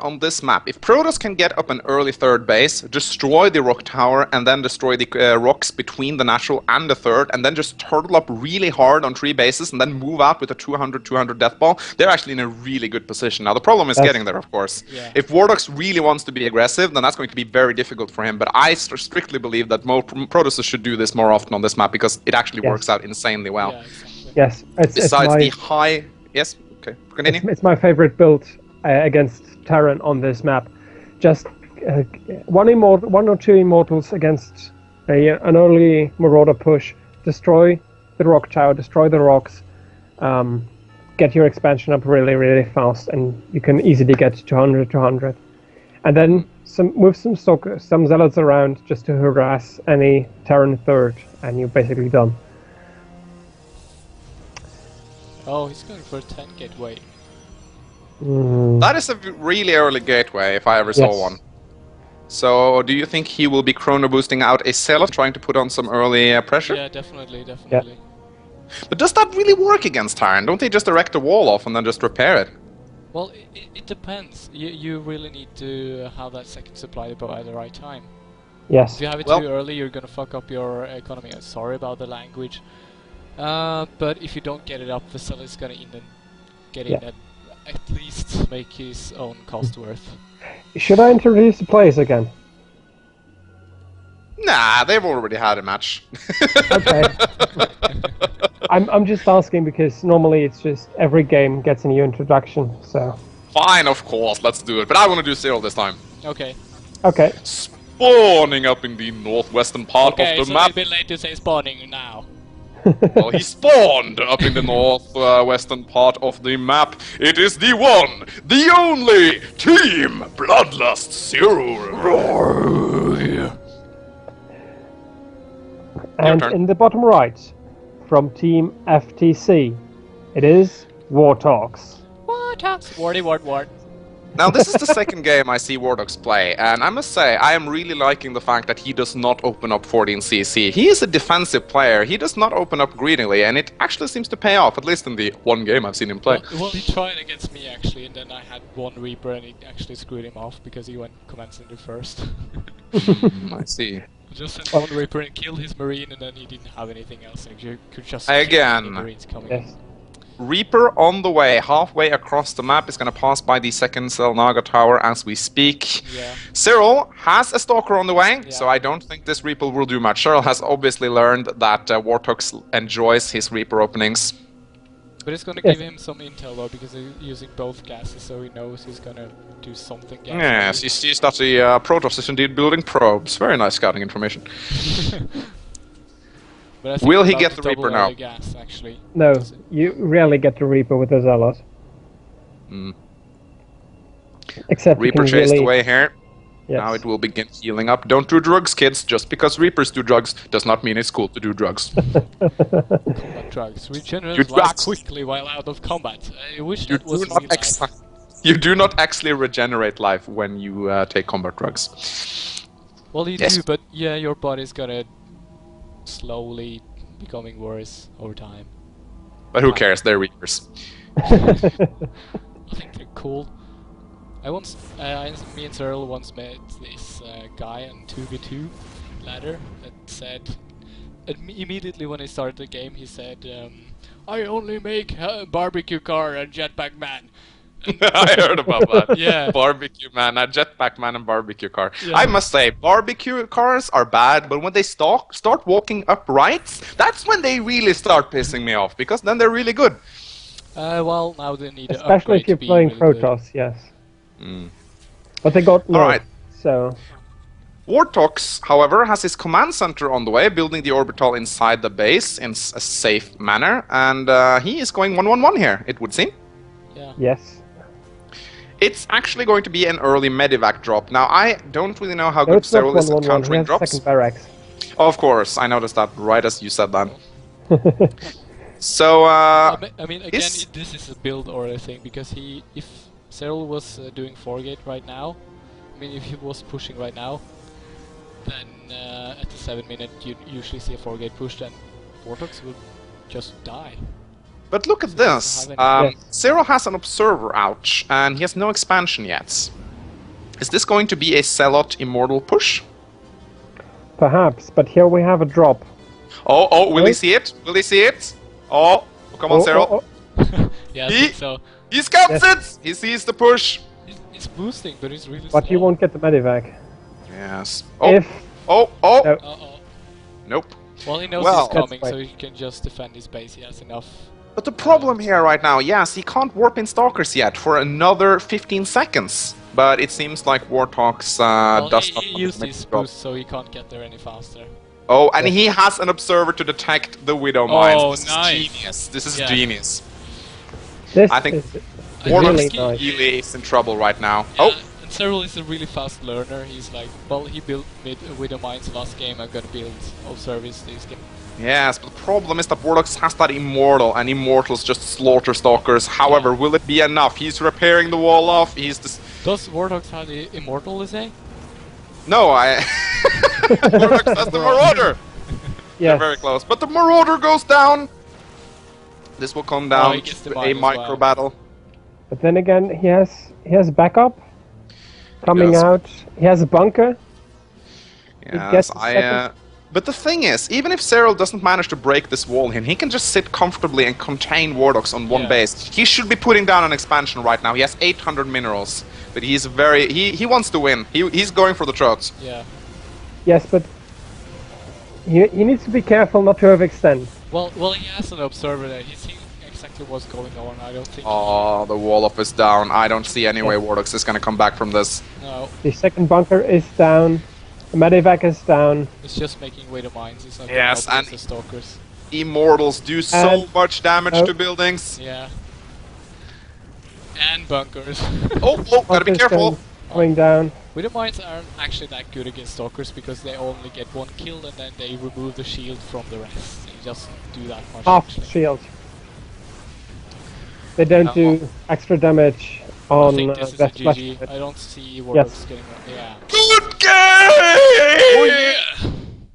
on this map, if Protoss can get up an early 3rd base, destroy the rock tower, and then destroy the rocks between the natural and the 3rd, and then just turtle up really hard on 3 bases, and then move out with a 200 death ball, they're actually in a really good position. Now, the problem is That's- getting there, of course. Yeah. If Wardox really wants to be aggressive, then that's going to be very difficult for him, but I strictly believe that Protoss should do this more often on this map, because it actually Yes. works out insanely well. Yeah, exactly. yes, it's Besides my, the high... Yes? Okay, continue. it's my favorite build against Terran on this map. Just one or two immortals against an early Marauder push. Destroy the rock tower, destroy the rocks, get your expansion up really, really fast, and you can easily get to 200. And then move some zealots around just to harass any Terran 3rd, and you're basically done. Oh, he's going for a 10 gateway. That is a really early gateway, if I ever saw Yes. one. So, do you think he will be chrono boosting out a Zealot, trying to put on some early pressure? Yeah, definitely. But does that really work against Tyron? Don't they just erect a wall off and then just repair it? Well, it depends. You really need to have that second supply depot at the right time. Yes. If you have it Well- too early, you're gonna fuck up your economy. Sorry about the language. But if you don't get it up, the seller is gonna get in and at least make his own cost worth. Should I introduce the players again? Nah, they've already had a match. Okay. I'm just asking because normally it's just every game gets a new introduction. So. Fine, of course, let's do it. But I want to do Cyril this time. Okay. Okay. Spawning up in the northwestern part Okay, of the so map. a bit late to say spawning now. Well, he spawned up in the northwestern part of the map. It is the one, the only Team Bloodlust Cyril. And turn. in the bottom right, from Team FTC, it is Warthogs. Wardy, ward. Now, this is the second game I see Wardogs play, and I must say, I am really liking the fact that he does not open up 14cc. He is a defensive player, he does not open up greedily, and it actually seems to pay off, at least in the one game I've seen him play. Well, he tried against me actually, and then I had one Reaper, and it actually screwed him off because he went Command Center first. I see. Just sent one Reaper and killed his Marine, and then he didn't have anything else, and you could just Again. see the Marines coming. Yes. Reaper on the way, halfway across the map, is going to pass by the second Selnaga tower as we speak. Yeah. Cyril has a Stalker on the way, Yeah. so I don't think this Reaper will do much. Cyril has obviously learned that Warthog enjoys his Reaper openings. But it's gonna Yes. give him some intel though, because he's using both gases, so he knows he's gonna do something gas. Yes, he sees that the Protoss is indeed building probes. Very nice scouting information. But I think Will it's he about get to the Reaper double now? the gas, actually. No, Does it? you rarely get the Reaper with a Zealot. Mm. Except you Reaper can chased really, away here. yes. Now it will begin healing up. Don't do drugs, kids. Just because Reapers do drugs does not mean it's cool to do drugs. Combat drugs. Regenerate You life drugs. quickly while out of combat. I wish You that was do not real life. you do not actually regenerate life when you take combat drugs. Well, you Yes. do, but yeah, your body's gonna slowly becoming worse over time. But who cares? They're Reapers. I think they're cool. Me and Cyril once met this guy on 2v2 ladder that said, immediately when he started the game, he said, I only make barbecue car and jetpack man. I heard about that. Yeah. Barbecue man, a jetpack man and barbecue car. Yeah. I must say, barbecue cars are bad, but when they start walking upright, that's when they really start pissing me off, because then they're really good. Well, now they need to Especially upgrade if you're to be playing really good. Protoss, yes. Mm. But they got no, Alright. so Wartox, however, has his command center on the way, building the orbital inside the base in a safe manner, and he is going 1-1-1 here, it would seem. Yeah. yes. It's actually going to be an early medivac drop. Now, I don't really know how No, good it's not Cyril is at 1-1-1. He countering has drops. second barracks. Of course, I noticed that right as you said that. So, I mean, again, is- this is a build order thing, because if Cyril was doing 4-gate right now, I mean, if he was pushing right now, then at the 7-minute you'd usually see a 4-gate push, and Vortex would just die. but look at So he doesn't this. have any- Yes. Cyril has an observer out, and he has no expansion yet. Is this going to be a Zealot Immortal push? Perhaps, but here we have a drop. Oh, will he Wait. see it? Will he see it? Oh, come on, Oh, Cyril. oh, Yeah, I He- think so. He scouts Yes. it! He sees the push! It's boosting, but it's really But slow. you won't get the medivac. Yes. Oh, If oh! No. Uh-oh. Nope. Well, he knows Well- he's coming, That's so fine. he can just defend his base. He has enough. But the problem here right now, yes, he can't warp in Stalkers yet for another 15 seconds. But it seems like Warthog's Well, does he not want to used make his the drop. boost, so he can't get there any faster. Oh, and he has an observer to detect the Widow mines. Oh, This nice. is genius. This is Yeah. genius. this I think is I Warthog really think nice. really is in trouble right now. Yeah, Oh, and Cyril is a really fast learner. He's like, well, he built Widow Mines last game. I'm gonna build Observers this game. yes, but the problem is that Warthog has that Immortal, and Immortals just slaughter Stalkers. However, will it be enough? He's repairing the wall off. He's Does Warthog have the Immortal, is he? No, I. Warlock has the Marauder. They're Yes. very close, but the Marauder goes down. This will come down he gets the to mine a as micro well. battle. But then again, he has backup coming Yes. out. He has a bunker. gets Yes, the I. second. But the thing is, even if Cyril doesn't manage to break this wall here, he can just sit comfortably and contain Warlocks on one Yeah. base. He should be putting down an expansion right now. He has 800 minerals, but he's very. He wants to win. He's going for the trots. Yeah. Yes, but he needs to be careful not to overextend. Well, he has an observer there. He's seeing exactly what's going on. I don't think. Oh, the wall up is down. I don't see any way Warlocks is gonna come back from this. No, The second bunker is down. The medevac is down. it's just making way to mines. It's not Yes, gonna help and- against the stalkers. Immortals do so And- much damage oh. to buildings. Yeah. And bunkers. Oh, gotta be Bunker's careful. Going down. With the mines aren't actually that good against stalkers because they only get one kill and then they remove the shield from the rest. They just do that much Half actually. shield. They don't do extra damage I on think this is a West GG. Flash. I don't see Warlocks getting yeah. Good game! Oh yeah!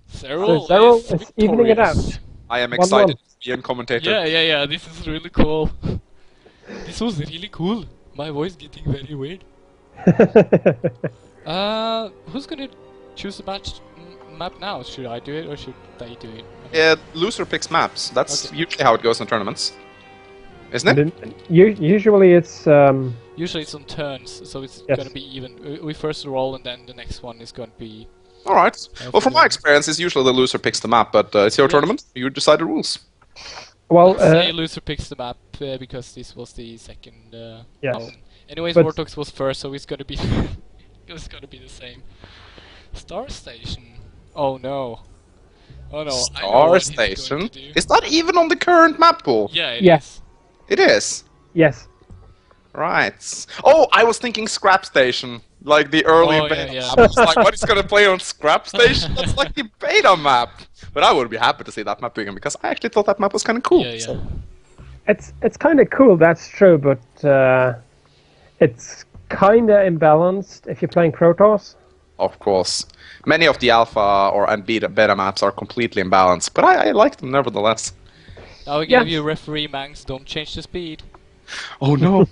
Cyril, Cyril is is evening it out. victorious. I am 1-1. excited to be a commentator. Yeah, this is really cool. This was really cool. My voice getting very weird. Who's gonna choose the map now? Should I do it or should they do it? Loser picks maps. That's Okay. usually how it goes in tournaments. Isn't it? Usually it's Usually it's on turns, so it's Yes. gonna be even. We first roll and then the next one is gonna be... Alright. Well, from my Yeah. experience, it's usually the loser picks the map, but it's your tournament. You decide the rules. well. Say loser picks the map because this was the second... Yes. oh. Anyways, But- Vortex was first, so it's gonna be... it's gonna be the same. Star Station. Oh no. Oh no, I know Star what he's Station. going to do. Is that even on the current map pool? Yeah, it Yes. is. It is. Yes. Right. Oh, I was thinking Scrap Station. Like the early Oh, beta yeah, yeah. map. I was like, what is gonna play on Scrap Station? That's like the beta map. But I would be happy to see that map again because I actually thought that map was kind of cool. Yeah, yeah. So- It's kind of cool. That's true, but it's kind of imbalanced if you're playing Protoss. Of course. Many of the alpha and beta maps are completely imbalanced, but I like them nevertheless. Now we Yeah. give you referee Mangs, don't change the speed. Oh no!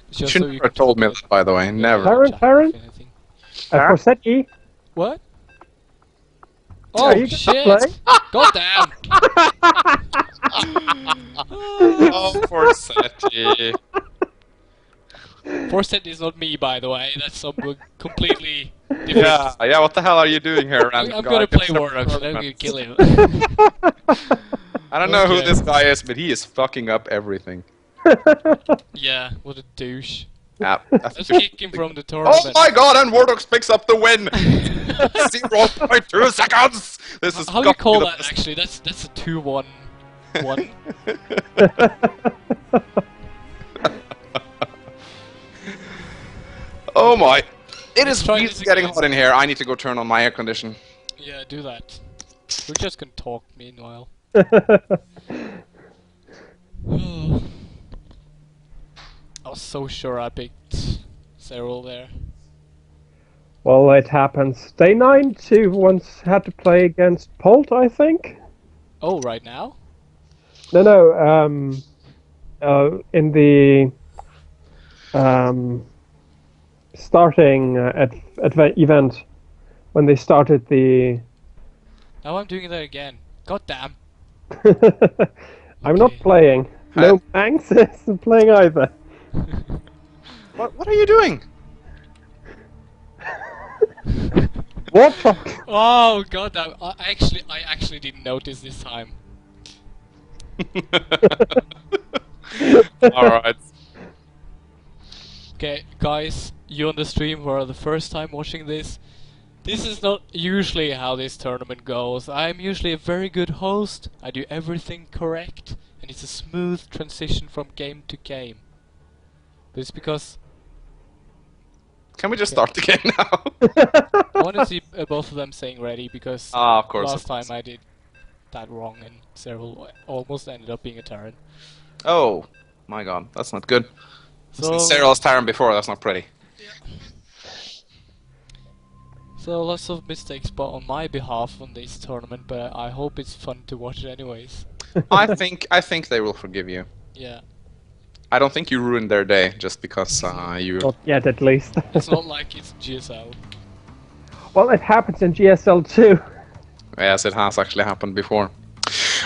It's just Should so you never can told me talk that, by the way. Never. Taran, chat, Taran? if anything. Corsetti, What? are Oh you shit! gonna play? God damn! Oh, Forsetti. Forset is not me, by the way. That's someone completely different. Yeah, what the hell are you doing here, random I'm guy? gonna play Get some Warlocks, and I'm gonna tournament. kill him. I don't know who Okay. this guy is, but he is fucking up everything. Yeah, what a douche. Yeah, Let's kick him from the tournament. Oh my god, and Wardox picks up the win! 0.2 seconds! This is How do you got to be call the that best. actually? That's a 2-1. 1. Oh my. It is try really this getting again. hot in here. I need to go turn on my air condition. Yeah, do that. We're just gonna talk meanwhile. I was so sure I picked Cyril there. Well, it happens. Day 9 too once had to play against Polt, I think. Oh, right now? No, in the starting at event when they started the. Now I'm doing that again. God damn. I'm not Okay. playing. No, Manx isn't playing either. What are you doing? What? Oh god damn. I actually didn't notice this time. Alright. Okay, guys, you on the stream who are the first time watching this. This is not usually how this tournament goes. I'm usually a very good host. I do everything correct, and it's a smooth transition from game to game. But it's because Can we just start the game now? I want to see both of them saying ready, because Of course. last time I did that wrong and Cyril almost ended up being a Terran. Oh, my god, that's not good. So Cyril's Terran before, that's not pretty. So lots of mistakes, but on my behalf on this tournament. But I hope it's fun to watch anyways. I think they will forgive you. Yeah, I don't think you ruined their day just because you. Not yet, at least. it's not like it's GSL. Well, it happens in GSL too. Yes, it has actually happened before.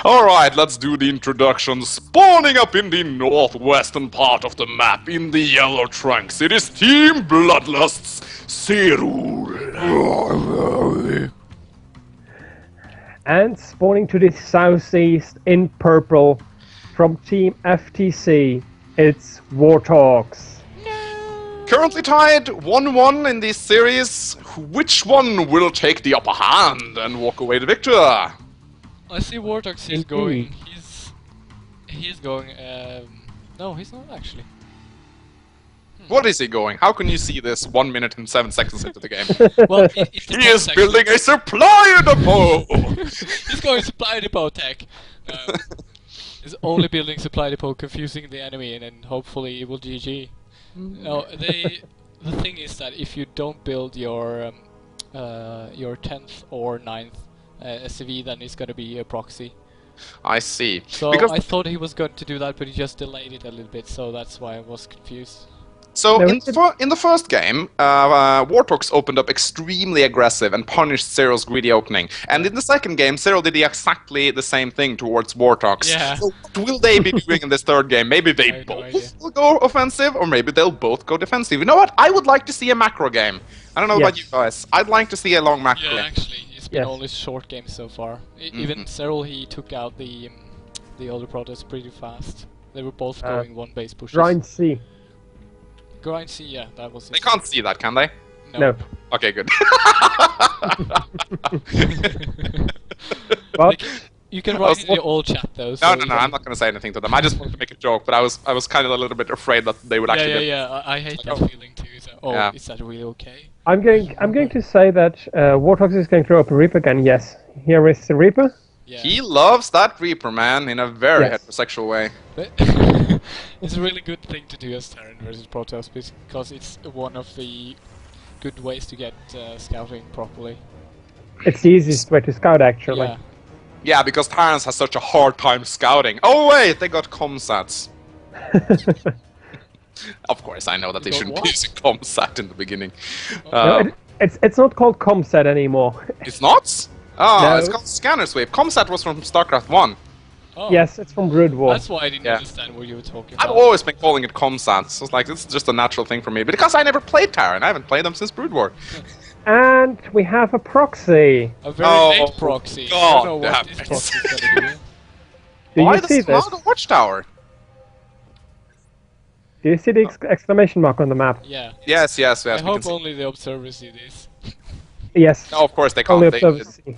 Alright, let's do the introduction. Spawning up in the northwestern part of the map, in the yellow trunks, it is Team Bloodlust's Serul. And spawning to the southeast in purple from Team FTC, it's Warthogs. Currently tied 1-1 in this series. Which one will take the upper hand and walk away the victor? I see Warthogs is going. He's going. No, he's not actually. What is he going? How can you see this 1 minute and 7 seconds into the game? Well, it He is building a supply depot! He's going supply depot tech. He's only building supply depot, confusing the enemy, and then hopefully he will GG. No, the thing is that if you don't build your 10th or 9th SV, then it's gonna be a proxy. I see. So Because I thought he was going to do that, but he just delayed it a little bit, so that's why I was confused. So No, in the first game, Warthogs opened up extremely aggressive and punished Seryl's greedy opening. And in the second game, Seryl did exactly the same thing towards Warthogs. Yeah. So what will they be doing in this third game? Maybe I they have no idea. both will go offensive, or maybe they'll both go defensive. You know what? I would like to see a macro game. I don't know about you Yes. guys. I'd like to see a long macro Yeah, game. actually, it's been Yes. only short games so far. Even Serral, he took out the older protoss pretty fast. They were both going one base pushes. Grind C. Grind C, yeah, that was They it. can't see that, can they? No. Okay, good. But You can write in the old chat though. No, so no, you no, can- I'm not gonna say anything to them. I just wanted to make a joke, but I was kind of a little bit afraid that they would Yeah, actually yeah, be- yeah. I hate that Oh. feeling too. So, Yeah. is that really okay? I'm going to say that Warthogs is going to open Reaper again. Yes, here is the Reaper. Yeah. He loves that Reaper, man, in a very Yes. heterosexual way. But it's a really good thing to do as Terran versus Protoss because it's one of the good ways to get scouting properly. It's the easiest way to scout, actually. Yeah. Yeah, because Terrans has such a hard time scouting. Oh wait, they got comsats. Of course, I know that they got shouldn't what? be using comsat in the beginning. No, it's not called Comset anymore. It's not? Oh, No. it's called Scanner Sweep. Comsat was from StarCraft 1. Oh, Yes, it's from Brood War. That's why I didn't Yeah. understand what you were talking I've about. always been calling it comsats. So it's like, it's just a natural thing for me. Because I never played Terran. I haven't played them since Brood War. And we have a proxy. A very Oh, late proxy. I God don't know what damn this it. proxy is gonna do. Do Why you the see this? Smaug Watchtower? Do you see the exclamation mark on the map? Yeah. Yes, yes, I yes. we can hope see. only the observers see this. Yes. No, of course they Only can't. They- observers see.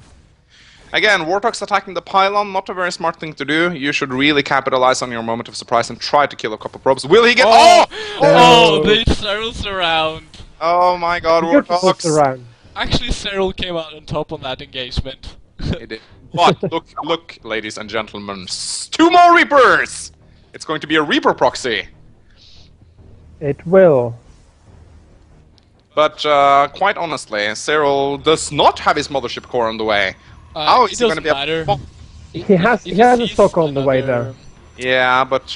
Again, Warthogs attacking the pylon, not a very smart thing to do. You should really capitalize on your moment of surprise and try to kill a couple probes. Will he get? Oh! Oh! Oh, No. they circles around. Oh my God, Beautiful Warthogs! around. Actually, Cyril came out on top on that engagement. He did. But look, ladies and gentlemen, 2 more Reapers! It's going to be a Reaper proxy. It will. But quite honestly, Cyril does not have his mothership core on the way. How It is he going to doesn't be matter. He has If he has a sees stock on the way another- though. Yeah, but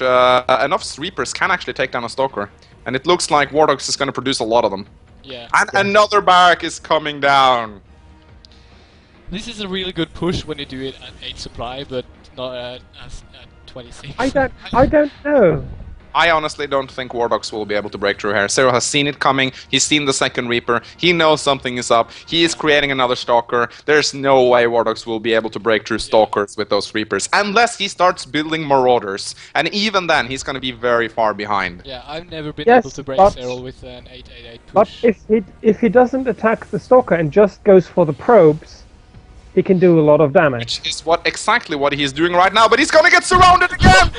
enough Reapers can actually take down a Stalker. And it looks like Warthogs is going to produce a lot of them. Yeah. And another barrack is coming down. This is a really good push when you do it at 8 supply, but not at 26. I don't know. I honestly don't think Warthogs will be able to break through here. Cyril has seen it coming, he's seen the second Reaper, he knows something is up, he is creating another Stalker. There's no way Warthogs will be able to break through Stalkers with those Reapers, unless he starts building Marauders. And even then, he's going to be very far behind. Yeah, I've never been Yes, able to break but- Cyril with an 888 But push. if he doesn't attack the stalker and just goes for the probes, he can do a lot of damage. Which is exactly what he's doing right now, but he's going to get surrounded again!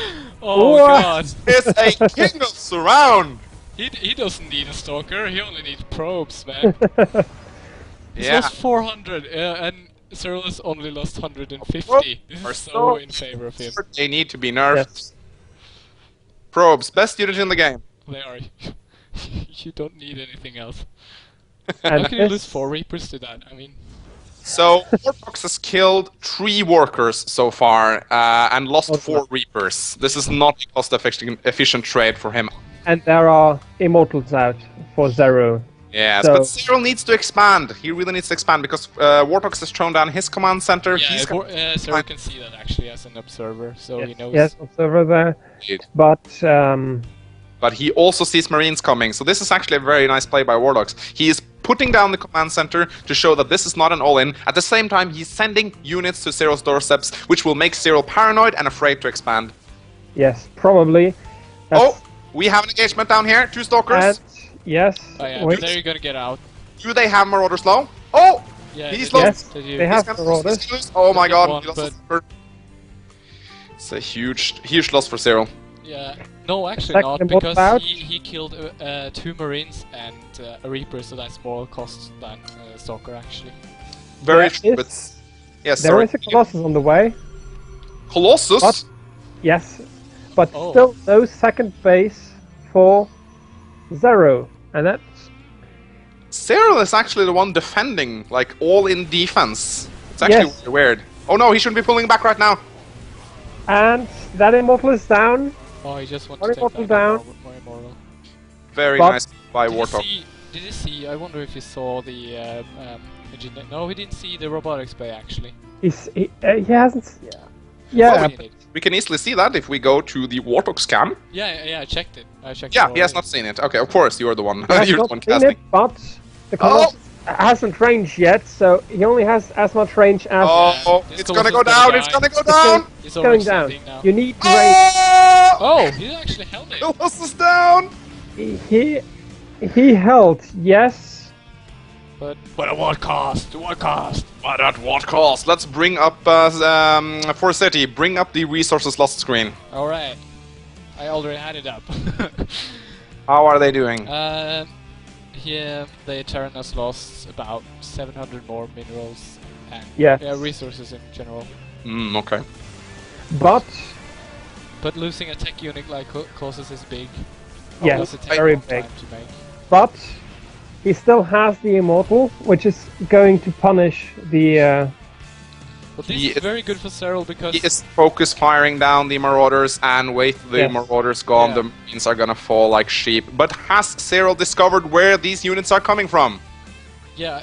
Oh What? god! It's a king of surround! He doesn't need a stalker, he only needs probes, man. He's Yeah. lost 400, and Cyril has only lost 150. Well, This we're is so so- in favor of him. They need to be nerfed. Yes. Probes, best unit in the game. They are. You don't need anything else. How And can you lose this, 4 Reapers to that? I mean, So Warbox has killed 3 workers so far and lost 4 Reapers. This is not a cost-efficient trade for him. and there are immortals out for Zero. Yes, So- but Cyril needs to expand. He really needs to expand because Wartox has thrown down his command center. yeah, He's Sarah can see that actually as an observer, so he knows. Yes, observer there. Indeed. But he also sees Marines coming, so this is actually a very nice play by Warlocks. He is putting down the command center to show that this is not an all-in. At the same time, he's sending units to Cyril's doorsteps, which will make Cyril paranoid and afraid to expand. yes, probably. Oh, we have an engagement down here. 2 stalkers. And, yes. Oh yeah, wait. there you're gonna get out. Do they have Marauders low? Oh! Yeah, He's they do. lost. They do. They He's have gonna Marauders. he's gonna lose. Oh my Get god, one, he lost but- his bird. It's a huge loss for Cyril. Yeah, no, actually Second not, immortal because out. he killed 2 Marines and a Reaper, so that's more cost than Stalker actually. Very There true, but... is- Yes, There sorry. is a Colossus on the way. Colossus? What? Yes. But Oh. still no second base for Zero. And that's Cyril is actually the one defending, like, all in defense. It's actually Yes. really weird. Oh no, he shouldn't be pulling back right now. and that immortal is down. Oh, he just wants One to take immortal back down. more immortal. Very But- nice by Did you Warthog. see? Did you see? I wonder if you saw the engineer. No, he didn't see the robotics bay actually. He hasn't. Yeah. Oh, Seen it. We can easily see that if we go to the Warthog scam. Yeah, I checked it. I checked. Yeah, it he has already. not seen it. Okay, of course, you're the one. He has You're the not one seen casting. it, but the Colossus hasn't range yet, so he only has as much range as Oh, This it's gonna Colossus go is gonna down, it's die. gonna go It's going- down! He's going already down. sitting now. You need range. Oh! Oh, he actually held it. Colossus down! He held, yes. But at what cost? What cost? But at what cost? Let's bring up for city. Bring up the resources lost screen. All right, I already had it up. How are they doing? Here the Terran has lost about 700 more minerals and Yes. resources in general. Okay. But But losing a tech unit like Colossus is big. Yes, Plus it takes very a long time big. to make. but he still has the immortal, which is going to punish the. But this He is is- very good for Cyril because He is focus firing down the Marauders, and wait, the Yes. Marauders gone, Yeah. the Marines are gonna fall like sheep. But has Cyril discovered where these units are coming from? yeah,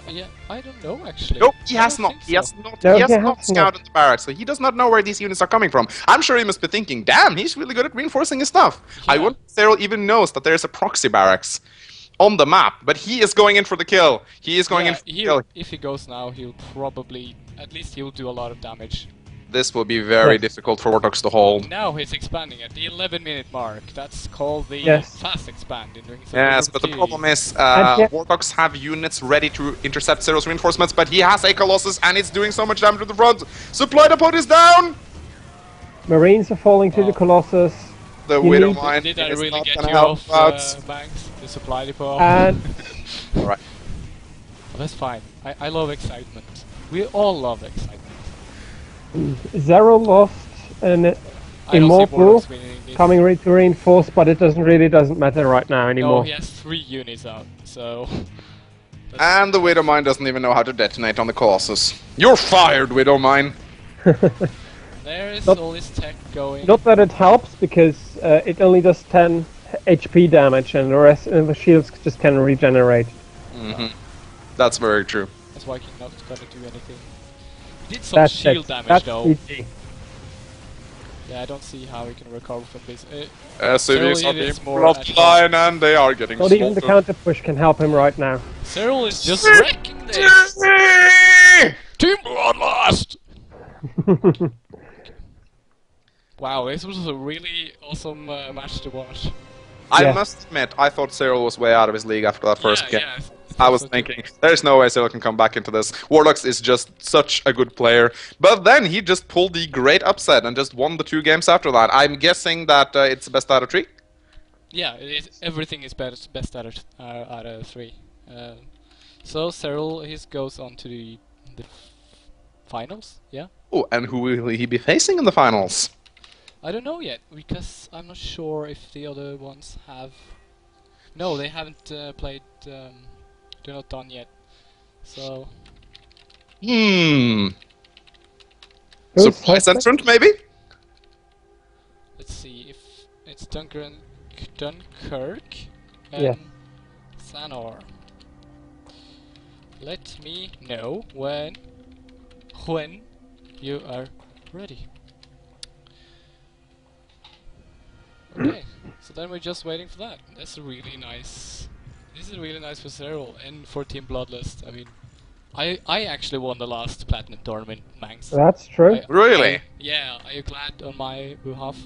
I don't know actually. Nope, he I has don't not. think He so. has not. No, he has he not has not. scouted the barracks, so he does not know where these units are coming from. I'm sure he must be thinking, "Damn, he's really good at reinforcing his stuff." I Yeah. wonder if Cyril even knows that there's a proxy barracks on the map, but he is going in for the kill. He is going in for the kill. If he goes now, he'll probably at least he'll do a lot of damage. This will be very Yes. difficult for Wartox to hold. Now he's expanding at the 11-minute mark. That's called the Yes. fast expand in Rings of Yes, but the Liberty. problem is, And yet- Wartox have units ready to intercept Cyril's reinforcements, but he has a Colossus and it's doing so much damage to the front. Supply depot is down! Marines are falling to the Oh. Colossus, The You Widow need- Mine Did I is really not get gonna you help off, out. Banks? The supply depot? and Alright. Well, that's fine. I love excitement. We all love excitement. Zero lost an I don't see immortal Warlocks winning this. coming to reinforce, but it doesn't matter right now No, anymore. he has 3 units out, so... that's- And the Widow Mine doesn't even know how to detonate on the Colossus. You're fired, Widow Mine! There is Not- all this tech going. Not that it helps because it only does 10 HP damage, and the rest the shields just can regenerate. That's very true. That's why he's not gonna do anything. He did some That's shield it. damage That's though. GG. Yeah, I don't see how he can recover from this. Cyril Cyril are being is more pulled off the line and they are getting Not even the slaughtered. counter push can help him right now. Cyril is just wrecking this! Team Bloodlust! Wow, this was a really awesome match to watch. I Yeah. must admit, I thought Cyril was way out of his league after that first game. Yeah, I was thinking, there's no way Cyril can come back into this. Warlocks is just such a good player. But then he just pulled the great upset and just won the 2 games after that. I'm guessing that it's the best out of 3? Yeah, everything is best out of 3. So Cyril goes on to the finals. Yeah, Oh, and who will he be facing in the finals? I don't know yet because I'm not sure if the other ones have. No, they haven't played They're not done yet. So Hmm. Who's Surprise hosting? entrant, maybe? let's see if it's Dunkirk and Yes. Sanor. Let me know when you are ready. Okay, so then we're just waiting for that. That's a really nice. This is really nice for Cyril and for Team Bloodlust. I mean, I actually won the last platinum tournament, Mangs. That's true. Really? Yeah, are you glad on my behalf?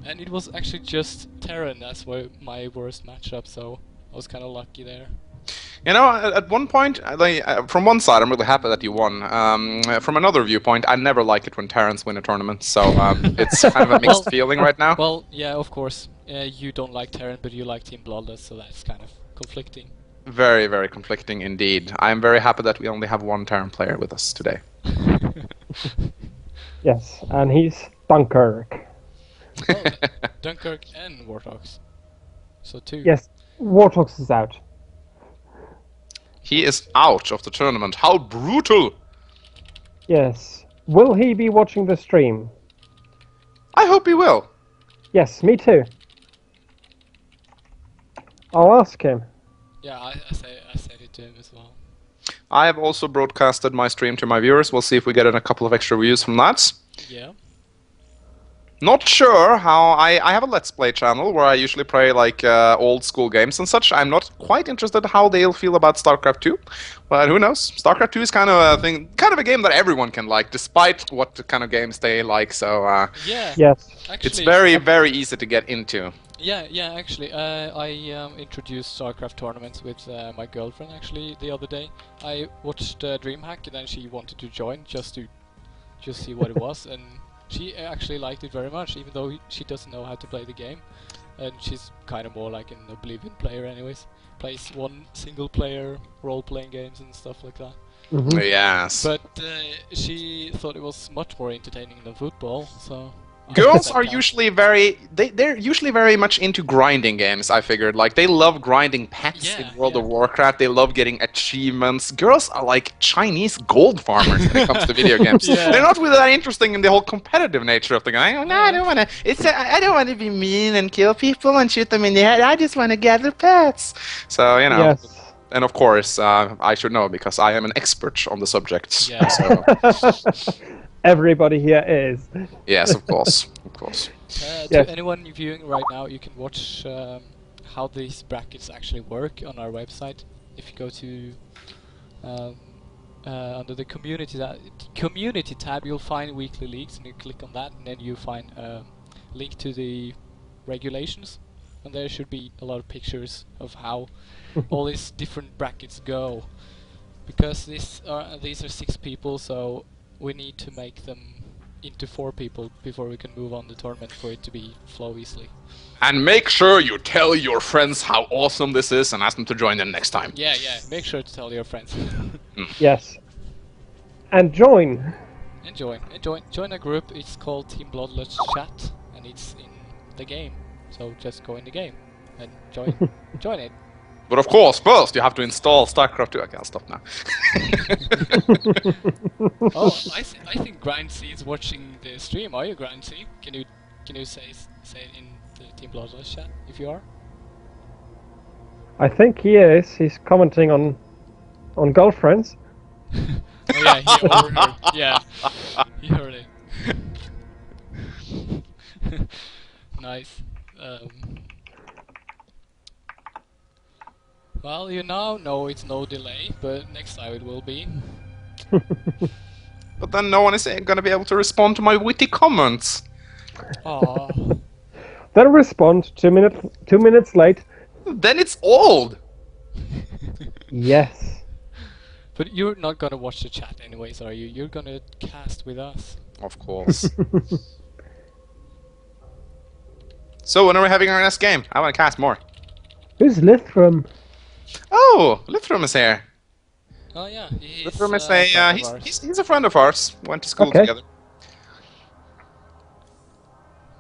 And it was actually just Terran as my worst matchup, so I was kind of lucky there. You know, at one point, from one side, I'm really happy that you won. From another viewpoint, I never like it when Terrans win a tournament, so it's kind of a mixed feeling right now. Well, yeah, of course. You don't like Terran, but you like Team Bloodlust, so that's kind of conflicting. Very, very conflicting indeed. I'm very happy that we only have one Terran player with us today. Yes, and he's Dunkirk. Oh, Dunkirk and Warthogs. So two. Yes, Warthogs is out. He is out of the tournament. How brutal! Yes. Will he be watching the stream? I hope he will. Yes, me too. I'll ask him. Yeah, I said it to him as well. I have also broadcasted my stream to my viewers. We'll see if we get in a couple of extra views from that. Yeah. Not sure how. I have a Let's Play channel where I usually play like old school games and such. I'm not quite interested how they'll feel about StarCraft 2, but who knows? StarCraft 2 is kind of a thing, kind of a game that everyone can like, despite what kind of games they like. So Yeah. Yes. Actually, it's very, very easy to get into. Yeah. Actually, I introduced StarCraft tournaments with my girlfriend actually the other day. I watched DreamHack and then she wanted to join just to see what it was, and she actually liked it very much, even though she doesn't know how to play the game, and she's kind of more like an Oblivion player, anyways. Plays one single-player role-playing games and stuff like that. Mhm. Yes. But she thought it was much more entertaining than football, so. I Girls guess that are counts. usually they're usually very much into grinding games, I figured. Like, they love grinding pets Yeah, in World of yeah. Warcraft, they love getting achievements. Girls are like Chinese gold farmers when it comes to video games. Yeah. They're not really that interesting in the whole competitive nature of the game. No, I don't wanna I don't wanna be mean and kill people and shoot them in the head, I just wanna gather pets. So, you know. Yes. And of course, I should know because I am an expert on the subject. Yeah. So, Everybody here is. yes, of course. Of course. Yes. To anyone viewing right now, you can watch how these brackets actually work on our website. If you go to under the community tab, you'll find weekly leagues, and you click on that, and then you find a link to the regulations, and there should be a lot of pictures of how all these different brackets go. Because these are 6 people, so we need to make them into 4 people before we can move on the tournament for it to be flow easily. And make sure you tell your friends how awesome this is and ask them to join them next time. Yeah, make sure to tell your friends. Yes. And join. And join a group. It's called Team Bloodlust Chat, and it's in the game. So just go in the game and join it. But of course, first you have to install StarCraft 2. Okay, I'll stop now. Oh, I think Grind C is watching the stream. Are you, Grind C? Can you say it in the Team Bloodlust Chat if you are? I think he is. He's commenting on girlfriends. Oh yeah, he overheard. Yeah, he heard it. Nice. Well, you now know it's no delay, but next time it will be. But then no one is going to be able to respond to my witty comments. Aww. Then respond 2 minutes late. Then it's old. Yes. But you're not gonna watch the chat anyways, are you? You're gonna cast with us. Of course. So when are we having our next game? I want to cast more. Who's Lithram? Oh, Lithram is here. Oh yeah, he's Lithram is a friend of ours. he's a friend of ours. Went to school Okay. together.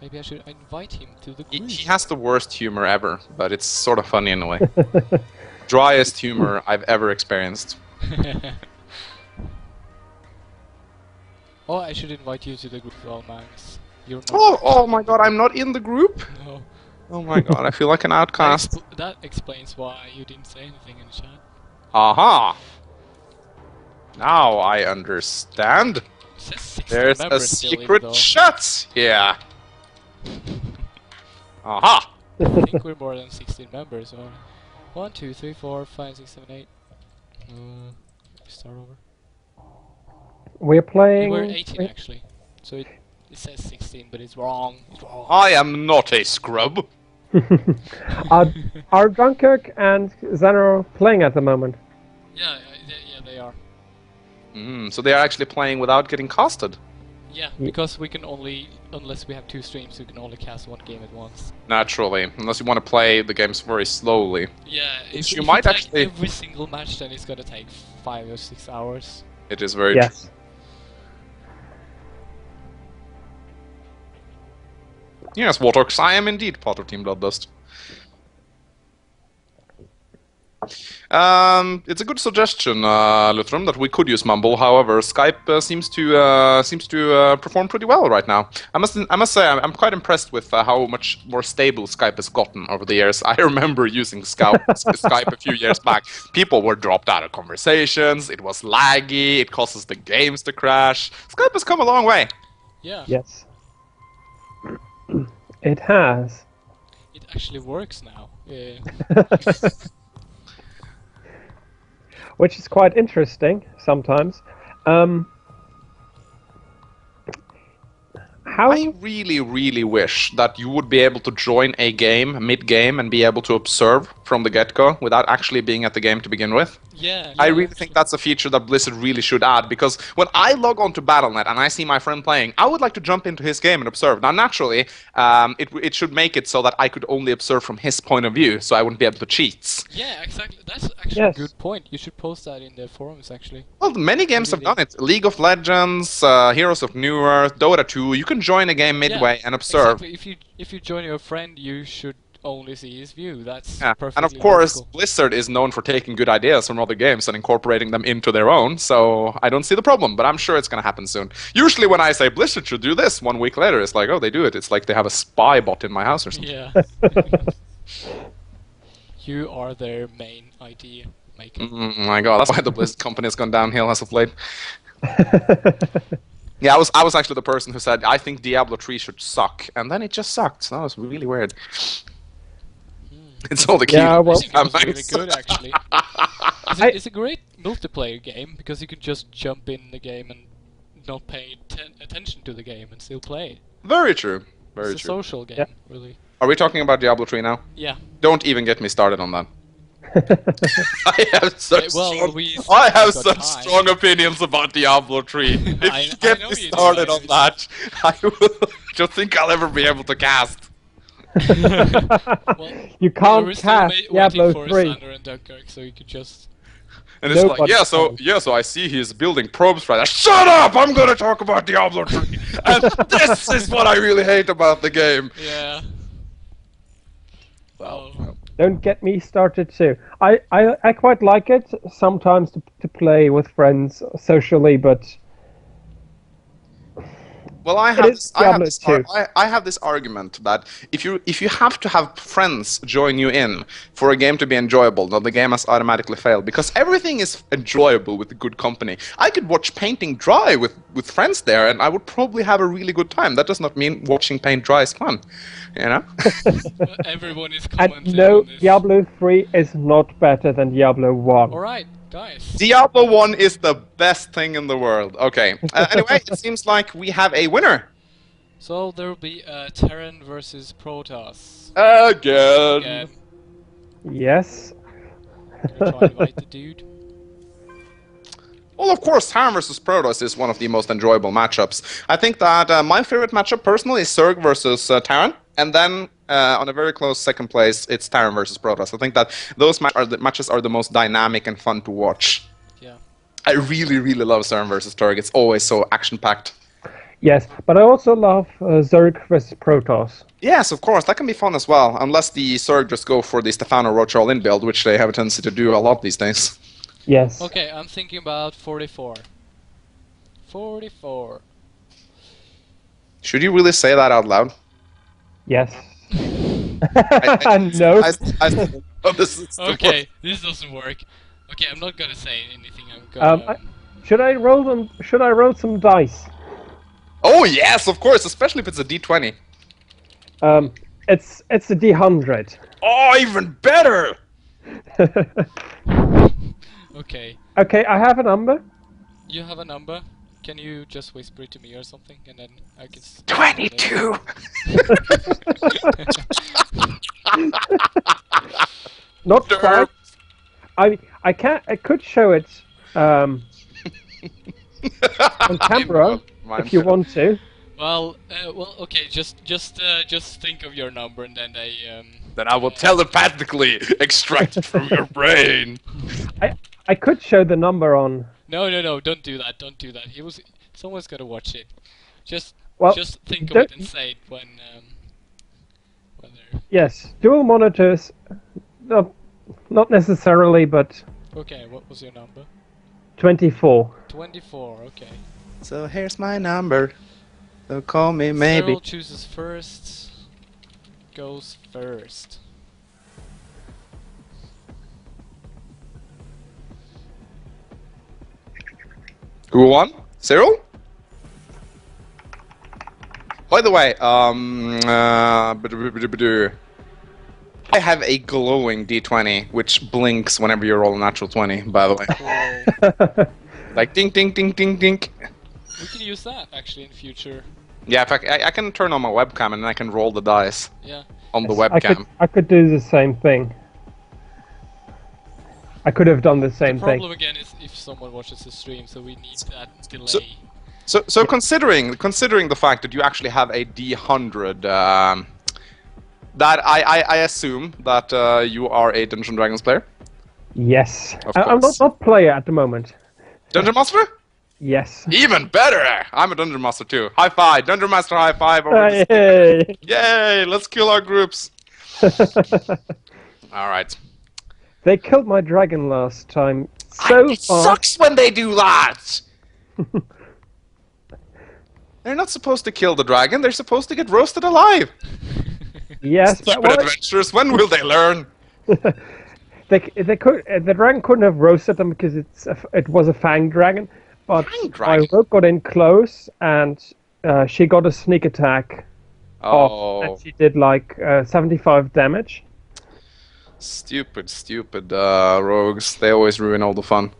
Maybe I should invite him to the group. He has the worst humor ever, but it's sort of funny in a way. Driest humor I've ever experienced. Oh, I should invite you to the group as well, Magnus. You're not. Oh my god, I'm not in the group? No. Oh my god, I feel like an outcast. That explains why you didn't say anything in the chat. Aha! Now I understand. It says 16 There's a members still, even secret though chat here. Aha! I think we're more than 16 members. Or 1, 2, 3, 4, 5, 6, 7, 8. Start over. We're playing. We're 18 actually. So it says 16, but it's wrong. It's wrong. I am not a scrub. Are Dunkirk and Xenor playing at the moment? Yeah, they are. So they are actually playing without getting casted. Yeah, because we can only, unless we have 2 streams, we can only cast 1 game at once. Naturally, unless you want to play the games very slowly. Yeah, if you if might take actually- every single match, then it's gonna take 5 or 6 hours. It is very Yes. Yes, Warthog, I am indeed part of Team Bloodlust. It's a good suggestion, Luthrum, that we could use Mumble. However, Skype seems to perform pretty well right now. I must say I'm quite impressed with how much more stable Skype has gotten over the years. I remember using Skype a few years back. People were dropped out of conversations. It was laggy. It causes the games to crash. Skype has come a long way. Yeah, Yes. It has. it actually works now. Yeah. Which is quite interesting sometimes. How? I really, really wish that you would be able to join a game mid-game and be able to observe from the get-go without actually being at the game to begin with. Yeah, I yeah, really actually. think that's a feature that Blizzard really should add, because when I log on to Battle.net and I see my friend playing, I would like to jump into his game and observe. Now, naturally, it should make it so that I could only observe from his point of view, so I wouldn't be able to cheat. Yeah, exactly. That's actually Yes. a good point. You should post that in the forums, actually. Well, many games have done it. League of Legends, Heroes of New Earth, Dota 2, you can join a game midway and observe. Exactly. If you join your friend, you should only see his view. That's Yeah. perfectly And of course, logical. Blizzard is known for taking good ideas from other games and incorporating them into their own, so I don't see the problem, but I'm sure it's going to happen soon. Usually when I say Blizzard should do this, 1 week later it's like, oh, they do it. It's like they have a spy bot in my house or something. Yeah. You are their main idea maker. My god, that's why the Blizzard company has gone downhill as of late. Yeah, I was actually the person who said, I think Diablo 3 should suck, and then it just sucked. That was really weird. It's all the key. Yeah, well- I think it was really good, actually. It's a great multiplayer game, because you can just jump in the game and not pay attention to the game and still play. Very true. Very It's a true. social game, Yeah. really. Are we talking about Diablo 3 now? Yeah. Don't even get me started on that. I have such Well, strong, we I have got such time. strong opinions about Diablo 3. If I you get know me you do, started I on know that, I will, don't think I'll ever be able to cast. Well, You we can't were still cast waiting Diablo for 3. Xander and Dunkirk, so you could just... And it's like, Nobody so I see he's building probes right now. Shut up! I'm gonna talk about Diablo 3! And this is what I really hate about the game. Yeah. Well, Don't get me started too. I quite like it sometimes to play with friends socially, but Well, I It have is this, I have Diablo this, 2. I have this argument that if you have to have friends join you in for a game to be enjoyable, then the game has automatically failed, because everything is enjoyable with good company. I could watch painting dry with friends there, and I would probably have a really good time. That does not mean watching paint dry is fun, you know. everyone is and commenting no, on this. Diablo 3 is not better than Diablo 1. Alright, guys. Diablo 1 is the best thing in the world. Okay. Anyway, it seems like we have a winner. So there will be Terran versus Protoss. Again. Again. Yes. We'll try to invite the dude. Well, of course, Terran vs. Protoss is one of the most enjoyable matchups. I think that my favorite matchup personally is Zerg versus Terran, and then on a very close second place, it's Terran versus Protoss. I think that those matches are the most dynamic and fun to watch. Yeah. I really, really love Terran versus Zerg. It's always so action-packed. Yes, but I also love Zerg versus Protoss. Yes, of course, that can be fun as well, unless the Zerg just go for the Stefano Roach all-in build, which they have a tendency to do a lot these days. Yes. Okay, I'm thinking about 44. 44. Should you really say that out loud? Yes. I- No. oh, this is the Okay, this doesn't work. Okay, I'm not gonna say anything. I'm gonna. Should I roll them? Should I roll some dice? Oh yes, of course, especially if it's a D20. It's a D100. Oh, even better! Okay, Okay, I have a number. you have a number. Can you just whisper it to me or something, and then I can. 22! Not Derp. quite. I can't. I could show it on camera if you want to. Well, okay. Just think of your number, and then Then I will telepathically extract it from your brain. I could show the number on. No, don't do that. Don't do that. Someone's gonna watch it. Just think of don't- it and say it when they're. Yes, dual monitors. Not necessarily, but Okay, what was your number? 24. 24. Okay. So here's my number. So call me Cyril chooses first. Goes first. Who won? Cyril? By the way, I have a glowing D20 which blinks whenever you roll a natural 20, by the way. Cool. Like ding ding ding ding ding. We can use that actually in future. Yeah, in fact, I can turn on my webcam and then I can roll the dice Yeah. on the I webcam. could do the same thing. I could have done the same thing. Problem again is if someone watches the stream, so we need that delay. So considering the fact that you actually have a D100, that I assume that you are a Dungeons and Dragons player. Yes. Of I'm course. not player at the moment. Dungeon Master? Yes. Even better! I'm a Dungeon Master too. High five! Dungeon Master high five! Over the Hey. Yay! Let's kill our groups! Alright. They killed my dragon last time. So It far. sucks when they do that! They're not supposed to kill the dragon, they're supposed to get roasted alive! Yes, but Stupid adventurers, when will they learn? they could the dragon couldn't have roasted them because it was a fang dragon. But Fang my dragon? rogue got in close and she got a sneak attack off, Oh, and she did like 75 damage. stupid rogues. They always ruin all the fun.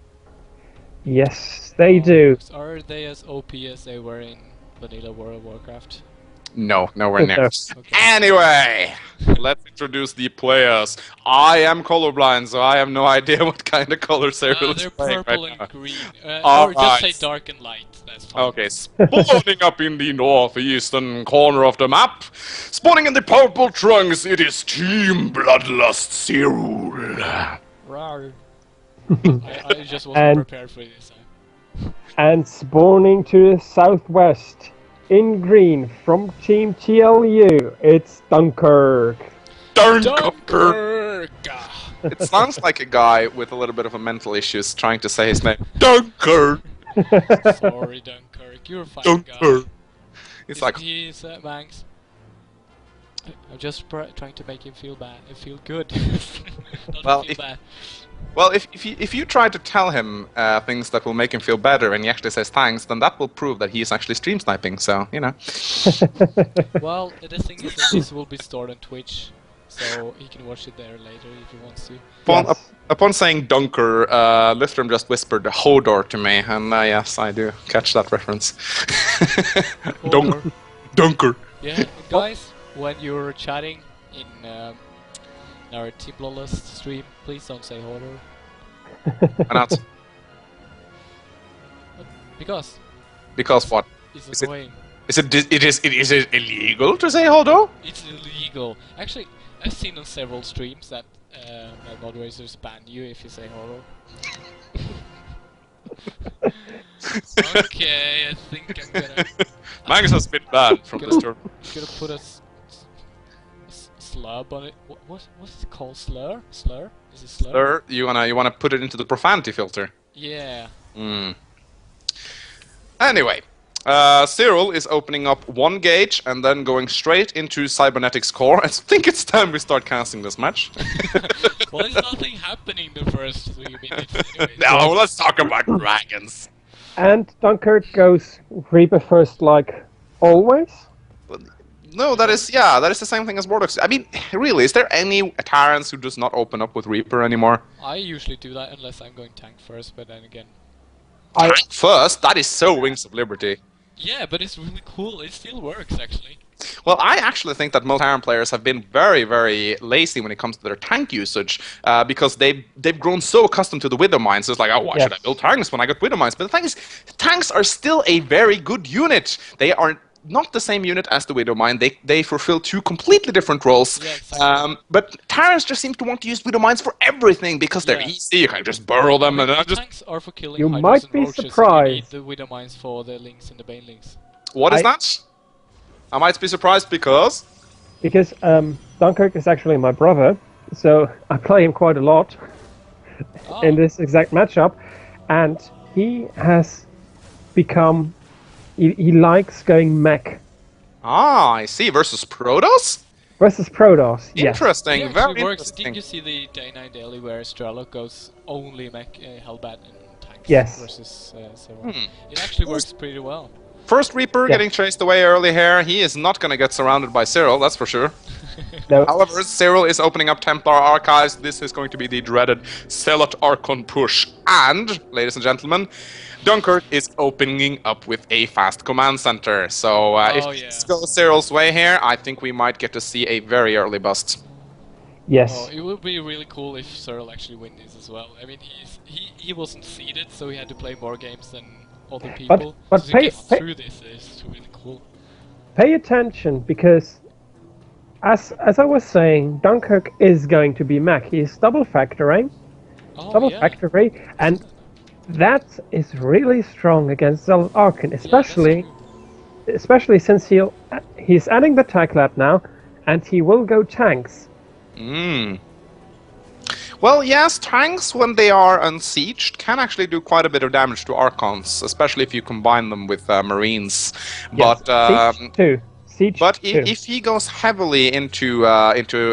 Yes, they do. Are they as OP as they were in Vanilla World of Warcraft? No, nowhere near. Okay. Anyway, let's introduce the players. I am colorblind, so I have no idea what kind of colors they're They're playing purple right and now. green. All Or just say right. dark and light. That's fine. Okay, spawning up in the northeastern corner of the map, spawning in the purple trunks, it is Team Bloodlust Cyril. Rawr. I just wasn't And- prepared for this. And spawning to the southwest in green from Team TLU, it's Dunkirk. Dunkirk! It sounds like a guy with a little bit of a mental issues trying to say his name. Dunkirk! Sorry, Dunkirk. You're a fine guy. Dunkirk! It's like, He's Manx. I'm just trying to make him feel bad. Feel good. Not Well, feel bad. well, if you try to tell him things that will make him feel better and he actually says thanks, then that will prove that he is actually stream sniping, so, you know. Well, the thing is that this will be stored on Twitch, so he can watch it there later if he wants to. Upon saying Dunker, Lithram just whispered Hodor to me, and yes, I do catch that reference. Hodor. Dunker. Yeah, guys, when you're chatting in our Team Bloodlust stream, please don't say Hodor. Why not? Because Because what? it's Is it- annoying. Is it illegal to say Hodor? It's illegal. Actually, I've seen on several streams that my moderators ban you if you say Hodor. Okay, I think I'm gonna... Magnus has been banned from this tournament. Gonna put slurb on it. What is it called? Slur? Slur? Is it slur? Sir, you wanna put it into the profanity filter. Yeah. Anyway, Cyril is opening up one gauge and then going straight into Cybernetics Core. I think it's time we start casting this match. Well, there's nothing happening the first 3 minutes. Anyway. No, let's talk about dragons. And Dunkirk goes Reaper first, like always. No, that is the same thing as Warlocks. I mean, really, is there any Terrans who does not open up with Reaper anymore? I usually do that unless I'm going tank first, but then again. Tank first? That is so Wings of Liberty. Yeah, but it's really cool. It still works, actually. Well, I actually think that most Terran players have been very, very lazy when it comes to their tank usage, because they've grown so accustomed to the Widow Mines. It's like, oh, why should I build tanks when I got Widow Mines? But the thing is, tanks are still a very good unit. They are not the same unit as the Widow Mine. They fulfill two completely different roles. Yeah, exactly. But Terrans just seem to want to use Widow Mines for everything because they're easy. You can just burrow them and just. Tanks are for killing You Hydras might and be Roaches, and surprised. you need the Widow Mines for the Lynx and the Banelings. What is that? I might be surprised because. Because Dunkirk is actually my brother, so I play him quite a lot in this exact matchup, and he has become. He likes going mech Ah, I see. Versus Protoss? versus Protoss. Yes. Interesting. It Very actually works. interesting. Did you see the Day 9 Daily where Strelok goes only mech Hellbat and tanks Yes. versus Cyril? It actually works pretty well. First Reaper getting chased away early here. He is not going to get surrounded by Cyril, that's for sure. No. However, Cyril is opening up Templar Archives. This is going to be the dreaded Zealot Archon push. And, ladies and gentlemen, Dunkirk is opening up with a fast command center. So if this goes Cyril's way here, I think we might get to see a very early bust. Yes. Oh, it would be really cool if Cyril actually wins this as well. I mean, he wasn't seeded, so he had to play more games than other people. but so to get through this is really cool. Pay attention, because as I was saying, Dunkirk is going to be mech. He is double factoring, factory, and that is really strong against Zealot Archon, especially since he's adding the Tac Lab now, and he will go tanks. Well, yes, tanks, when they are unsieged, can actually do quite a bit of damage to Archons, especially if you combine them with Marines. Yes. But Siege But 2. if he goes heavily into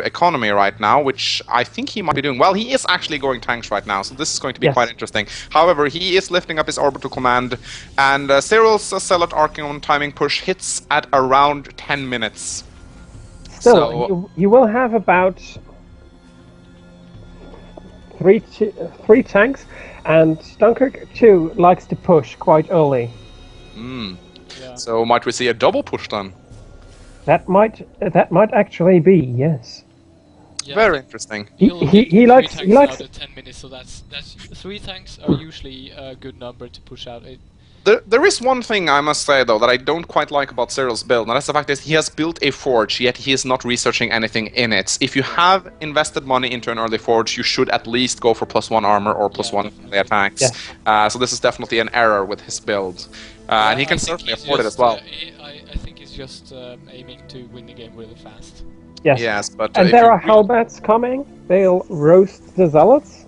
economy right now, which I think he might be doing, well, he is actually going tanks right now, so this is going to be quite interesting. However, he is lifting up his orbital command, and Cyril's Zealot Archon timing push hits at around 10 minutes. Still, So, you will have about three tanks, and Dunkirk 2 likes to push quite early. so might we see a double push then? That might actually be, yes. Yeah, Very interesting. He likes out at 10 minutes, so that's 3 tanks are usually a good number to push out. There is one thing I must say, though, that I don't quite like about Cyril's build, and that's the fact that he has built a forge, yet he is not researching anything in it. If you have invested money into an early forge, you should at least go for +1 armor or +1 melee attacks. So this is definitely an error with his build. And he can certainly afford it as well. I think he's just aiming to win the game really fast. Yes, but and there are Hellbats coming. They'll roast the Zealots.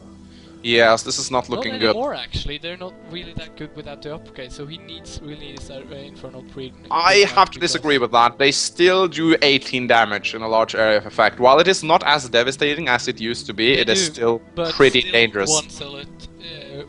Yes, this is not looking not good. anymore, actually. They're not really that good without the upgrade, so he really needs that Infernal Pre. I have to disagree with that. They still do 18 damage in a large area of effect. While it is not as devastating as it used to be, it is still pretty dangerous. One Zealot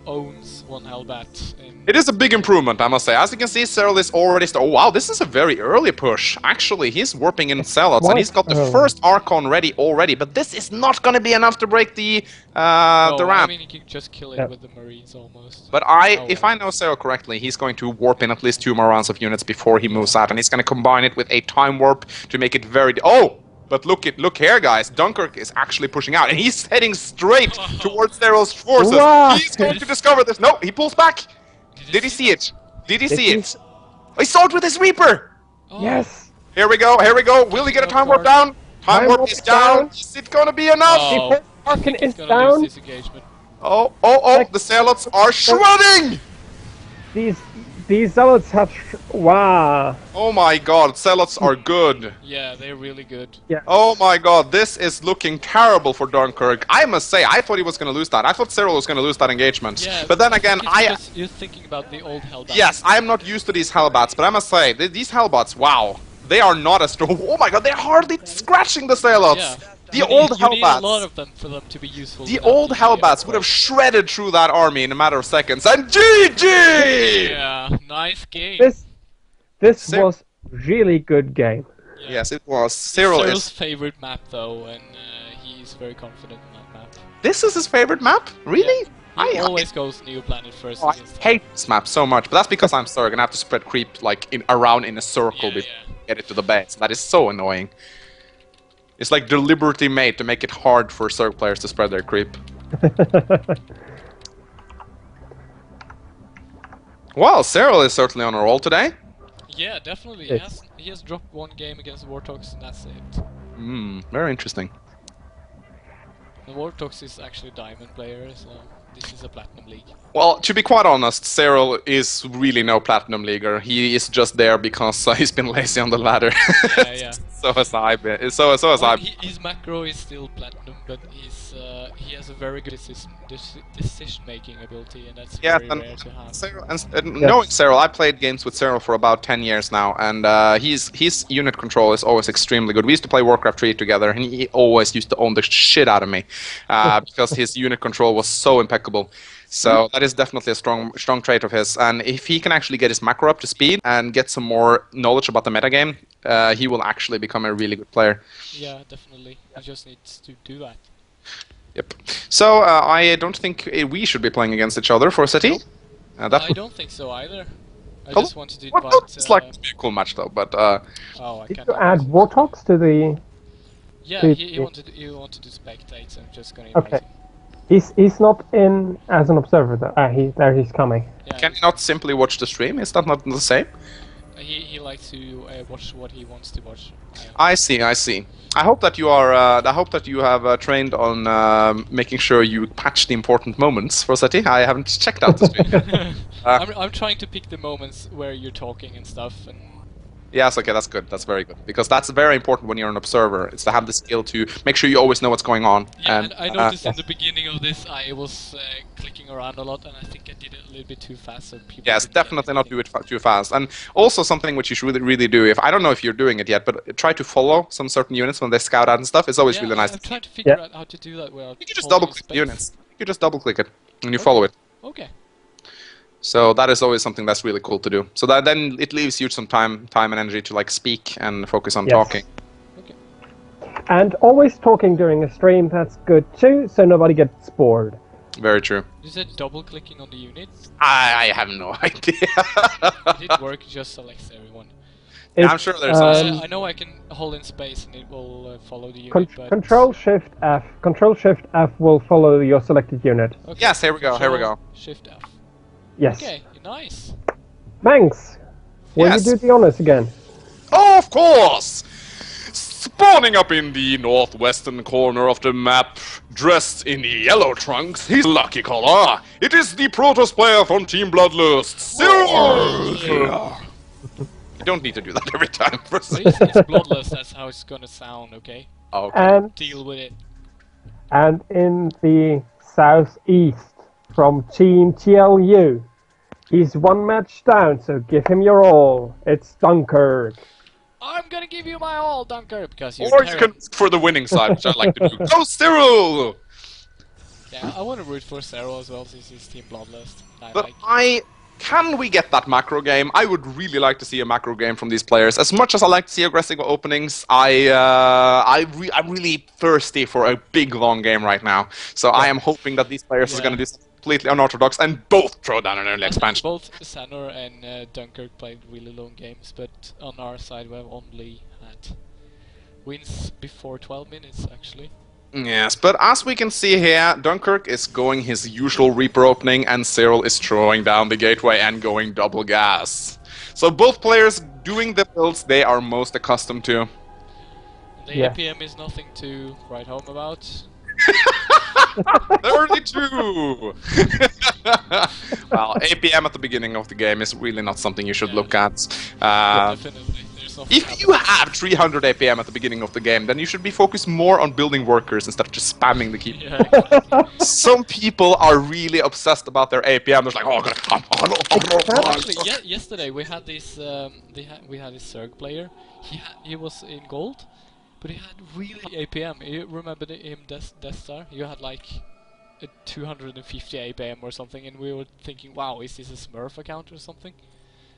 owns one Hellbat. It is a big improvement, I must say. As you can see, Cyril is already... Oh, wow, this is a very early push. Actually, he's warping in Zealots, and he's got the first Archon ready already, but this is not going to be enough to break the ramp. I mean, you can just kill it with the Marines, almost. But if I know Cyril correctly, he's going to warp in at least 2 more rounds of units before he moves out, and he's going to combine it with a time warp to make it very... Oh! But look here, guys. Dunkirk is actually pushing out, and he's heading straight towards Cyril's forces. What? He's going to discover this. No, he pulls back. Did he see it? Did he see it? I saw it with his Reaper! Yes! Here we go. Will he get a time warp down? Time warp is down. Is it gonna be enough? Archon is down. This engagement. Oh, the Zealots are shredding! These these zealots have. Wow. Oh my god, zealots are good. Yeah, they're really good. Yeah. Oh my god, this is looking terrible for Dunkirk. I must say, I thought he was going to lose that. I thought Cyril was going to lose that engagement. Yeah, but then again, because you're thinking about the old Hellbats. Yes, I am not used to these Hellbats, but I must say, these Hellbats, wow. They are not as strong. Oh my god, they're hardly scratching the zealots. Yeah. The old you need a Hellbats. lot of them for them to be useful. The without old the Hellbats would have shredded through that army in a matter of seconds. And GG! Yeah, nice game. This Cyr- was really good game. Yeah. Yes, it was. Cyril Cyril's is. favorite map though, and he's very confident in that map. This is his favorite map? Really? He always goes New Planet first. I against hate this map so much, but that's because I'm Zerg and I have to spread creep like around in a circle Yeah, before yeah. I get it to the base. That is so annoying. It's like deliberately made to make it hard for Zerg players to spread their creep. Well, Cyril is certainly on a roll today. Yeah, definitely. Yes. He has dropped one game against Wartox, and that's it. Very interesting. The Wartox is actually a diamond player, so this is a platinum league. Well, to be quite honest, Cyril is really no platinum leaguer. He is just there because he's been lazy on the ladder. Yeah, yeah. So has I been. So has Well, I. his macro is still platinum, but he has a very good decision-making ability, and that's Yeah, very and rare to have. Cyril, and knowing Cyril, I played games with Cyril for about 10 years now, and his unit control is always extremely good. We used to play Warcraft 3 together, and he always used to own the shit out of me because his unit control was so impeccable. So that is definitely a strong trait of his, and if he can actually get his macro up to speed and get some more knowledge about the metagame, he will actually become a really good player. Yeah, definitely. He just needs to do that. Yep. So I don't think we should be playing against each other for City. I don't think so either. I Oh, just wanted to well, invite. it's like to be a cool match though, but oh, I Did can't. you add Wartox to the? Yeah, to- he wanted to spectate, so I'm just gonna invite Okay. him. He's not in as an observer though. He's coming. Yeah, can you not simply watch the stream? Is that not the same? he likes to watch what he wants to watch. I see. I hope that you are. I hope that you have trained on making sure you patch the important moments for Seti. I haven't checked out the stream. I'm trying to pick the moments where you're talking and stuff, and Yes, okay, that's good. That's very good because that's very important when you're an observer. It's to have the skill to make sure you always know what's going on. yeah, and I noticed in the beginning of this I was clicking around a lot, and I think I did it a little bit too fast, so people. Yes, didn't get definitely not do anything. it too fast. And also something which you should really do. If I don't know if you're doing it yet, but try to follow some certain units when they scout out and stuff. It's always Yeah, really nice. I'm trying to figure Yeah. out how to do that without. You can just holding double click the space. units. You just double click it and you follow it. Okay. So that is always something that's really cool to do. So that then it leaves you some time and energy to like speak and focus on Yes. talking. Okay. And always talking during a stream. That's good too, so nobody gets bored. Very true. You said double clicking on the unit. I have no idea. Did it work? Just selects everyone. Yeah, I'm sure there's um, I know I can hold in space and it will follow the unit. but Control Shift F. Control Shift F will follow your selected unit. Okay. Yes, here we go, here we Control, go. Shift F. Yes. Okay, nice. Manx, will Yes. you do the honors again? Of course! Spawning up in the northwestern corner of the map, dressed in yellow trunks, his lucky color. It is the Protoss player from Team Bloodlust, Cyril! You don't need to do that every time. But it's bloodless, that's how it's gonna sound, okay? Okay. And Deal with it. and in the southeast from Team TLU, he's one match down, so give him your all. It's Dunkirk. I'm gonna give you my all, Dunker, because you're Or you Terran. can root for the winning side, which I like to do. Go Cyril! Yeah, I want to root for Cyril as well, since he's Team Bloodlust. But can we get that macro game? I would really like to see a macro game from these players. As much as I like to see aggressive openings, I'm really thirsty for a big, long game right now. So I am hoping that these players are Yeah. going to do something completely unorthodox and both throw down an early expansion. Both Sanor and Dunkirk played really long games, but on our side we have only had wins before 12 minutes, actually. Yes, but as we can see here, Dunkirk is going his usual Reaper opening and Cyril is throwing down the gateway and going double gas. So both players doing the builds they are most accustomed to. The Yeah. APM is nothing to write home about. 32! Well, APM at the beginning of the game is really not something you should look at. Definitely. There's nothing If you have 300 APM at the beginning of the game, then you should be focused more on building workers instead of just spamming the keyboard. Yeah, exactly. Some people are really obsessed about their APM. They're like, oh, Actually, yesterday we had this we had this Zerg player. He was in gold, but he had really APM. You remember him, Death Star? You had like a 250 APM or something, and we were thinking, wow, is this a Smurf account or something?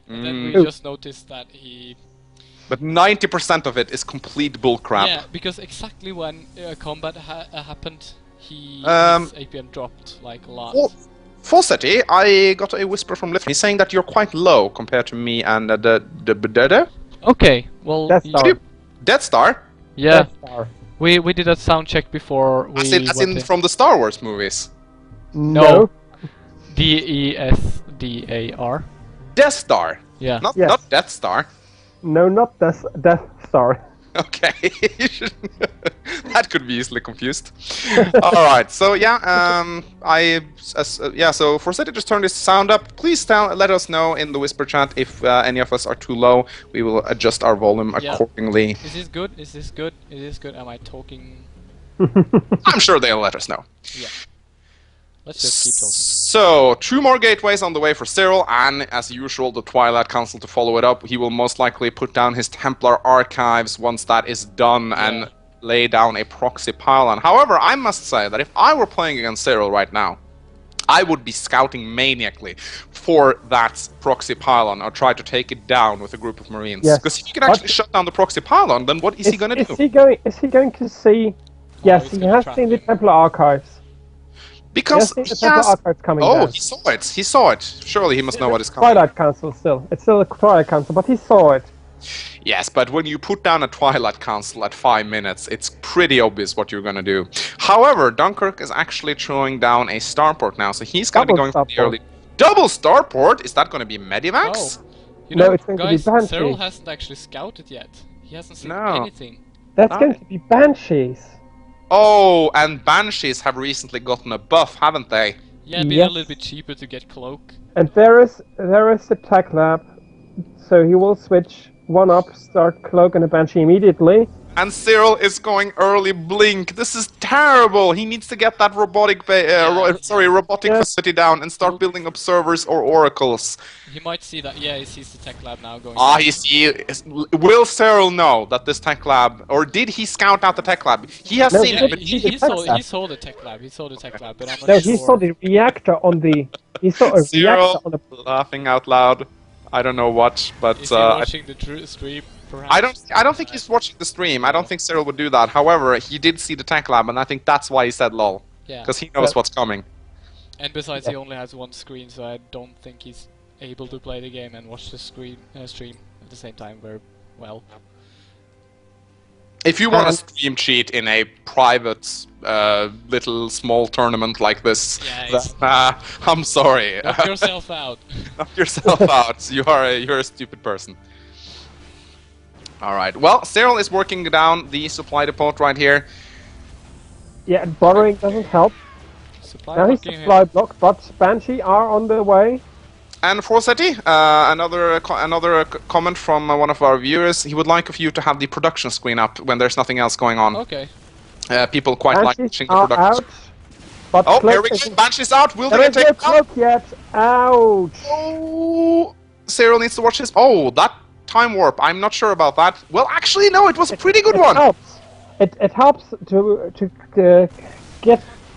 And then we just noticed that he. But 90% of it is complete bullcrap. Yeah, because exactly when combat happened, his APM dropped like a lot. Fawcetti, I got a whisper from Lift. He's saying that you're quite low compared to me and the Okay, well, Death Star. Death Star. yeah, Death Star. we did a sound check before we As in went in. from the Star Wars movies. No. DESDAR. Death Star. Yeah. Not Yes. not Death Star. No, not Death Star. Okay, that could be easily confused. All right, so yeah, so Fawcetti just turned his sound up. Please let us know in the whisper chat if any of us are too low. We will adjust our volume accordingly. Is this good? Is this good? Is this good? Am I talking? I'm sure they'll let us know. Yeah. Let's just keep talking. So, 2 more gateways on the way for Cyril, and as usual, the Twilight Council to follow it up. He will most likely put down his Templar archives once that is done and lay down a proxy pylon. However, I must say that if I were playing against Cyril right now, I would be scouting maniacally for that proxy pylon or try to take it down with a group of Marines. Yes. Because if you can actually shut down the proxy pylon, then what is he going to do? Is he going to see? Yes, he's he gonna has trap seen the him. Templar archives. Because He has he seen the Templar has... archives coming Oh, down. he saw it. He saw it. Surely he must know what is coming. Twilight Council still. It's still a Twilight Council, but he saw it. Yes, but when you put down a Twilight Council at 5 minutes, it's pretty obvious what you're gonna do. However, Dunkirk is actually throwing down a starport now, so he's gonna be Double going for the starport. early... Double starport? Is that gonna be Medivacs? Oh, you No, know, it's going to be guys, Banshee. Cyril hasn't actually scouted yet. He hasn't seen No. anything. That's Ah. going to be Banshees. Oh, and Banshees have recently gotten a buff, haven't they? Yeah, been a Yes. little bit cheaper to get cloak. And there is a tech lab, so he will switch one up, start Cloak and a Banshee immediately. And Cyril is going early blink. This is terrible. He needs to get that robotic robotic Yeah. facility down and start building observers or oracles. He might see that. Yeah, he sees the tech lab now going. Will Cyril know that this tech lab, or did he scout out the tech lab? He has No, seen Yeah, it, but he the saw tech lab. he saw the tech lab. He saw the tech lab, but I'm not No, sure. he saw the reactor on the. He saw a reactor Cyril on the. laughing out loud. I don't know what, but Is he watching the stream? Perhaps? I don't think he's watching the stream. I don't think Cyril would do that. However, he did see the tech lab, and I think that's why he said lol, Yeah. because he knows But- what's coming. And besides, he only has one screen, so I don't think he's able to play the game and watch the stream at the same time very well. If you want to And- stream cheat in a private, little small tournament like this, Yeah, then, it's- I'm sorry. Knock yourself out. Knock yourself out. You're a stupid person. All right. Well, Cyril is working down the supply depot right here. Yeah, and borrowing doesn't help. Supply Now he's blocking supply block, but Banshee are on the way. And Fawcetti, another comment from one of our viewers. He would like of you to have the production screen up when there's nothing else going on. Okay. People quite like Banshees watching the are production. out. But Oh, Cloak here we go. isn't- Banshee's out. Will There they is no take out? Cloak yet. Ouch. Oh, Cyril needs to watch his. Oh, that time warp. I'm not sure about that. Well, actually, no. It was a pretty good It one. helps. It helps to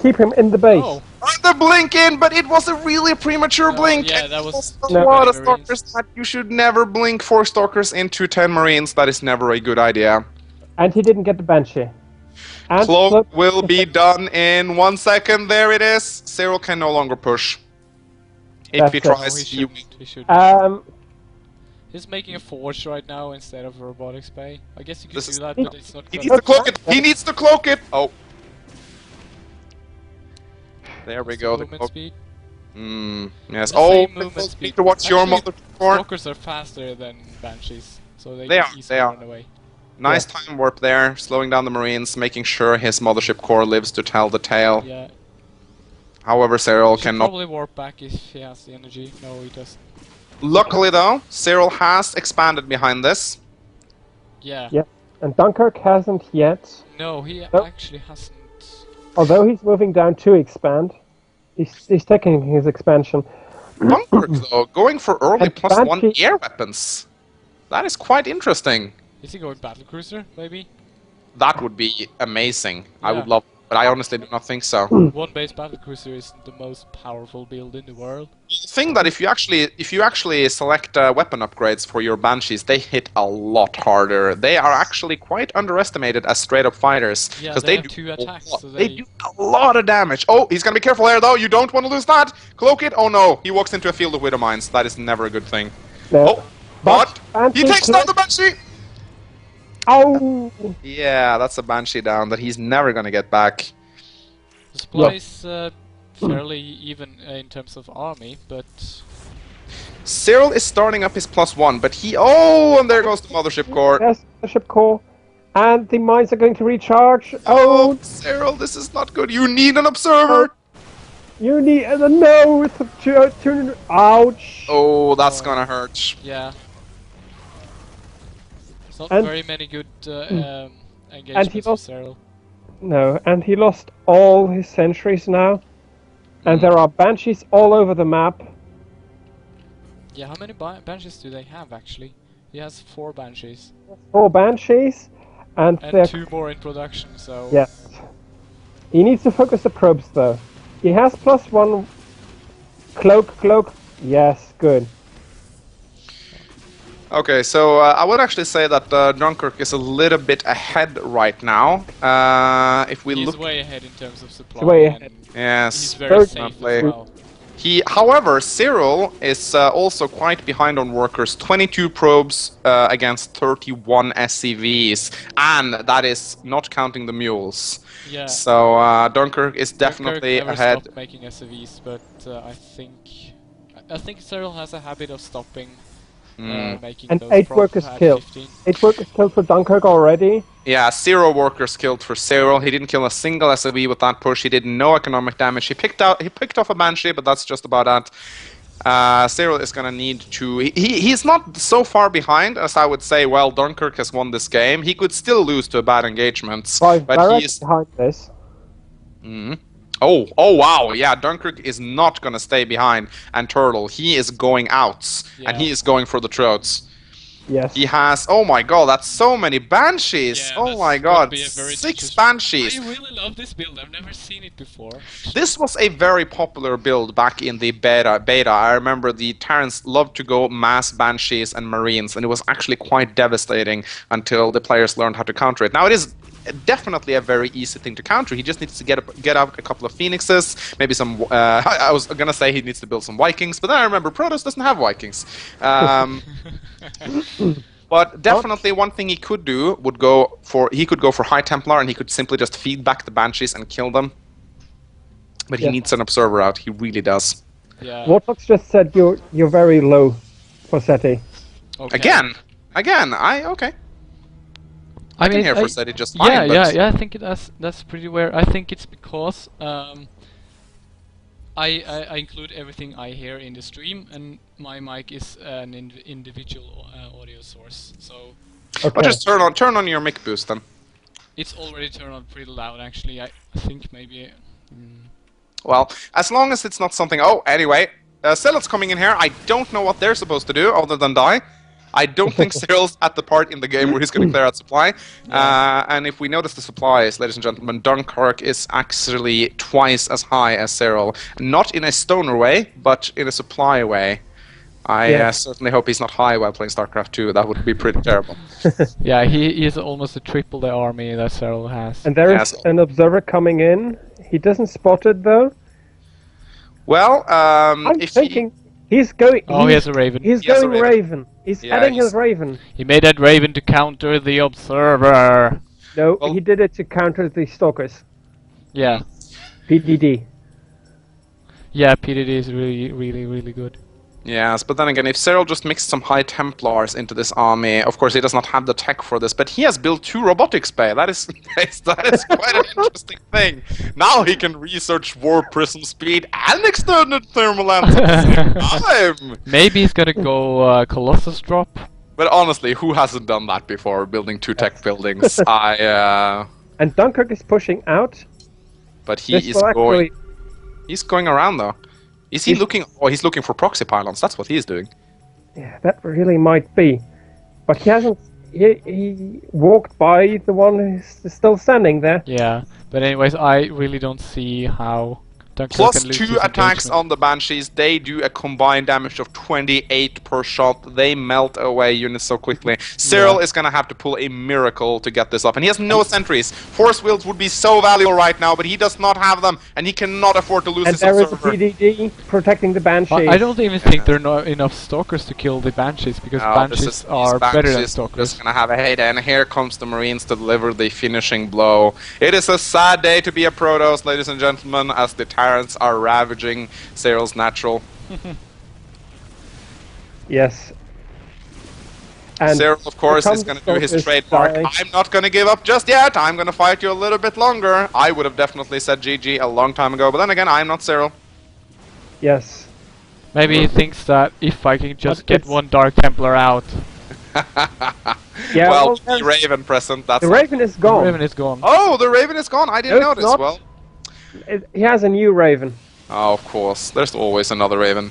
keep him in the base. Oh, The blink in, but it was a really premature blink. yeah, and that it was a No. lot of Marines. stalkers that you should never blink 4 stalkers into 10 Marines. That is never a good idea. And he didn't get the Banshee. And Cloak will be done in 1 second. There it is. Cyril can no longer push. If That's he it. no, tries, he he shouldn't. He should. He's making a forge right now instead of a robotics bay. I guess you could This do is- that, but it's not. He gonna needs to work. cloak it. He needs to cloak it. Oh. There we What's go. the The movement cloak. speed. Yes. The Oh, same it's movement supposed speed. to watch your Actually, mother for. Stalkers are faster than banshees, so they They can are, easily they are. run away. Nice time warp there, slowing down the Marines, making sure his mothership core lives to tell the tale. Yeah. However, Cyril Should cannot. probably warp back if he has the energy. No, he doesn't. Luckily, though, Cyril has expanded behind this. Yeah. Yeah. And Dunkirk hasn't yet. No, he Nope. actually hasn't. Although he's moving down to expand. He's taking his expansion. Dunkirk, though, going for early And +1 Banshee- air weapons. That is quite interesting. Is he going battlecruiser? Maybe. That would be amazing. I Yeah. would love, but I honestly do not think so. One base battlecruiser is the most powerful build in the world. The thing that if you actually select weapon upgrades for your Banshees, they hit a lot harder. They are actually quite underestimated as straight up fighters Yeah, because they they have do 2 a attacks, lot- so they they- do a lot of damage. Oh, he's gonna be careful here though. You don't want to lose that. Cloak it. Oh no, he walks into a field of widow mines. That is never a good thing. No. Oh, but he Banshee takes down the Banshee. Oh! Yeah, that's a Banshee down that he's never gonna get back. The supply is fairly even in terms of army, but Cyril is starting up his +1, but he. Oh, and there goes the Mothership Core. Yes, the ship core. And the mines are going to recharge. Oh, Cyril, this is not good. You need an observer. You need no. It's a turn. Ouch. Oh, that's gonna hurt. yeah. There's not And- very many good And engagements he with lost- Cyril. No, and he lost all his sentries now. And Hmm. there are banshees all over the map. Yeah, how many banshees do they have actually? He has 4 banshees 4 banshees, and and they're 2 more in production. So yes. He needs to focus the probes though. He has +1 cloak. Yes, good. Okay, so I would actually say that Dunkirk is a little bit ahead right now. If we he's look, way ahead in terms of supply. way and ahead. He's yes, very safe definitely. as well. However, Cyril is also quite behind on workers. 22 probes against 31 SCVs, and that is not counting the mules. Yeah. So Dunkirk is definitely Dunkirk never ahead. stopped making SCVs, but I think Cyril has a habit of stopping making And those 8 probes workers at killed. 15. 8 workers killed for Dunkirk already. Yeah, 0 workers killed for Cyril. He didn't kill a single SCV with that push. He did no economic damage. He picked off a Banshee, but that's just about that. Cyril is gonna need to. He's not so far behind as I would say. Well, Dunkirk has won this game. He could still lose to a bad engagement, Right, but directly he is. behind this. Oh wow, yeah. Dunkirk is not gonna stay behind. And Turtle, he is going out, and he Yeah. is going for the throats. Yes. He has. Oh my god, that's so many Banshees. Yeah, Oh that's my gonna god, be a very 6 dangerous- Banshees. I really love this build. I've never seen it before. This was a very popular build back in the beta. I remember the Terrans loved to go mass Banshees and Marines, and it was actually quite devastating until the players learned how to counter it. Now it is definitely a very easy thing to counter. He just needs to get out a couple of Phoenixes, maybe some. I was gonna say he needs to build some Vikings, but then I remember Protoss doesn't have Vikings. But definitely one thing he could do would he could go for High Templar, and he could simply just feed back the Banshees and kill them. But he Yeah. needs an observer out. He really does. Yeah. Warthog's just said you're very low for SETI. Okay. Again. Okay. I can hear for SETI just fine. Yeah, but I think that's pretty rare. I think it's because I include everything I hear in the stream, and my mic is an individual audio source, so Well, Okay. just turn on your mic boost then. it's already turned on pretty loud. Actually, I think maybe. Well, as long as it's not something. Oh, anyway, Zealot's coming in here. I don't know what they're supposed to do other than die. I don't think Cyril's at the part in the game where he's going to clear out supply. And if we notice the supplies, ladies and gentlemen, Dunkirk is actually twice as high as Cyril. Not in a stoner way, but in a supply way. I Yeah. certainly hope he's not high while playing StarCraft 2. That would be pretty terrible. Yeah, he is almost a triple the army that Cyril has. And there is Yes. an observer coming in. He doesn't spot it though. Well, I'm if thinking he's going. Oh, he has a Raven. He's He has a going Raven. Raven. He's Yeah, adding he's- his Raven. He made that Raven to counter the observer. No, Well- he did it to counter the stalkers. Yeah, PDD. yeah. PDD is really good. Yes, but then again, if Cyril just mixed some High Templars into this army, of course he does not have the tech for this, but he has built 2 robotics bay. That is quite an interesting thing. Now he can research warp prism speed and extended thermal lance at the same time. Maybe he's gonna go Colossus drop. But honestly, who hasn't done that before? Building 2 tech buildings. And Dunkirk is pushing out. But he This is will going. actually- He's going around though. Is he looking? Oh, he's looking for proxy pylons. That's what he's doing. Yeah, that really might be. But he hasn't. He walked by the one who's still standing there. Yeah, but anyways, I really don't see how Dunkirk Plus can lose 2 this attacks engagement. on the Banshees. They do a combined damage of 28 per shot. They melt away units so quickly. Cyril is gonna have to pull a miracle to get this up, and he has no sentries. Force wheels would be so valuable right now, but he does not have them, and he cannot afford to lose And his there is a observer. PDD protecting the Banshee. I don't even think there are not enough stalkers to kill the Banshees, because Banshees are better than stalkers. Just gonna have a heyday, and here comes the Marines to deliver the finishing blow. It is a sad day to be a Protoss, ladies and gentlemen, as the Tyrants are ravaging Cyril's natural. Yes. And Cyril, of course, here is comes going to do his Focus trademark. by- I'm not going to give up just yet. I'm going to fight you a little bit longer. I would have definitely said GG a long time ago, but then again, I'm not Cyril. Yes. Maybe he thinks that if I can just But get it's- one Dark Templar out, Yeah. Well, well, the Raven present. That's the Raven is the gone. Raven is gone. Oh, the Raven is gone. I didn't No, it's notice. not. Well, He has a new Raven. oh, of course. There's always another Raven.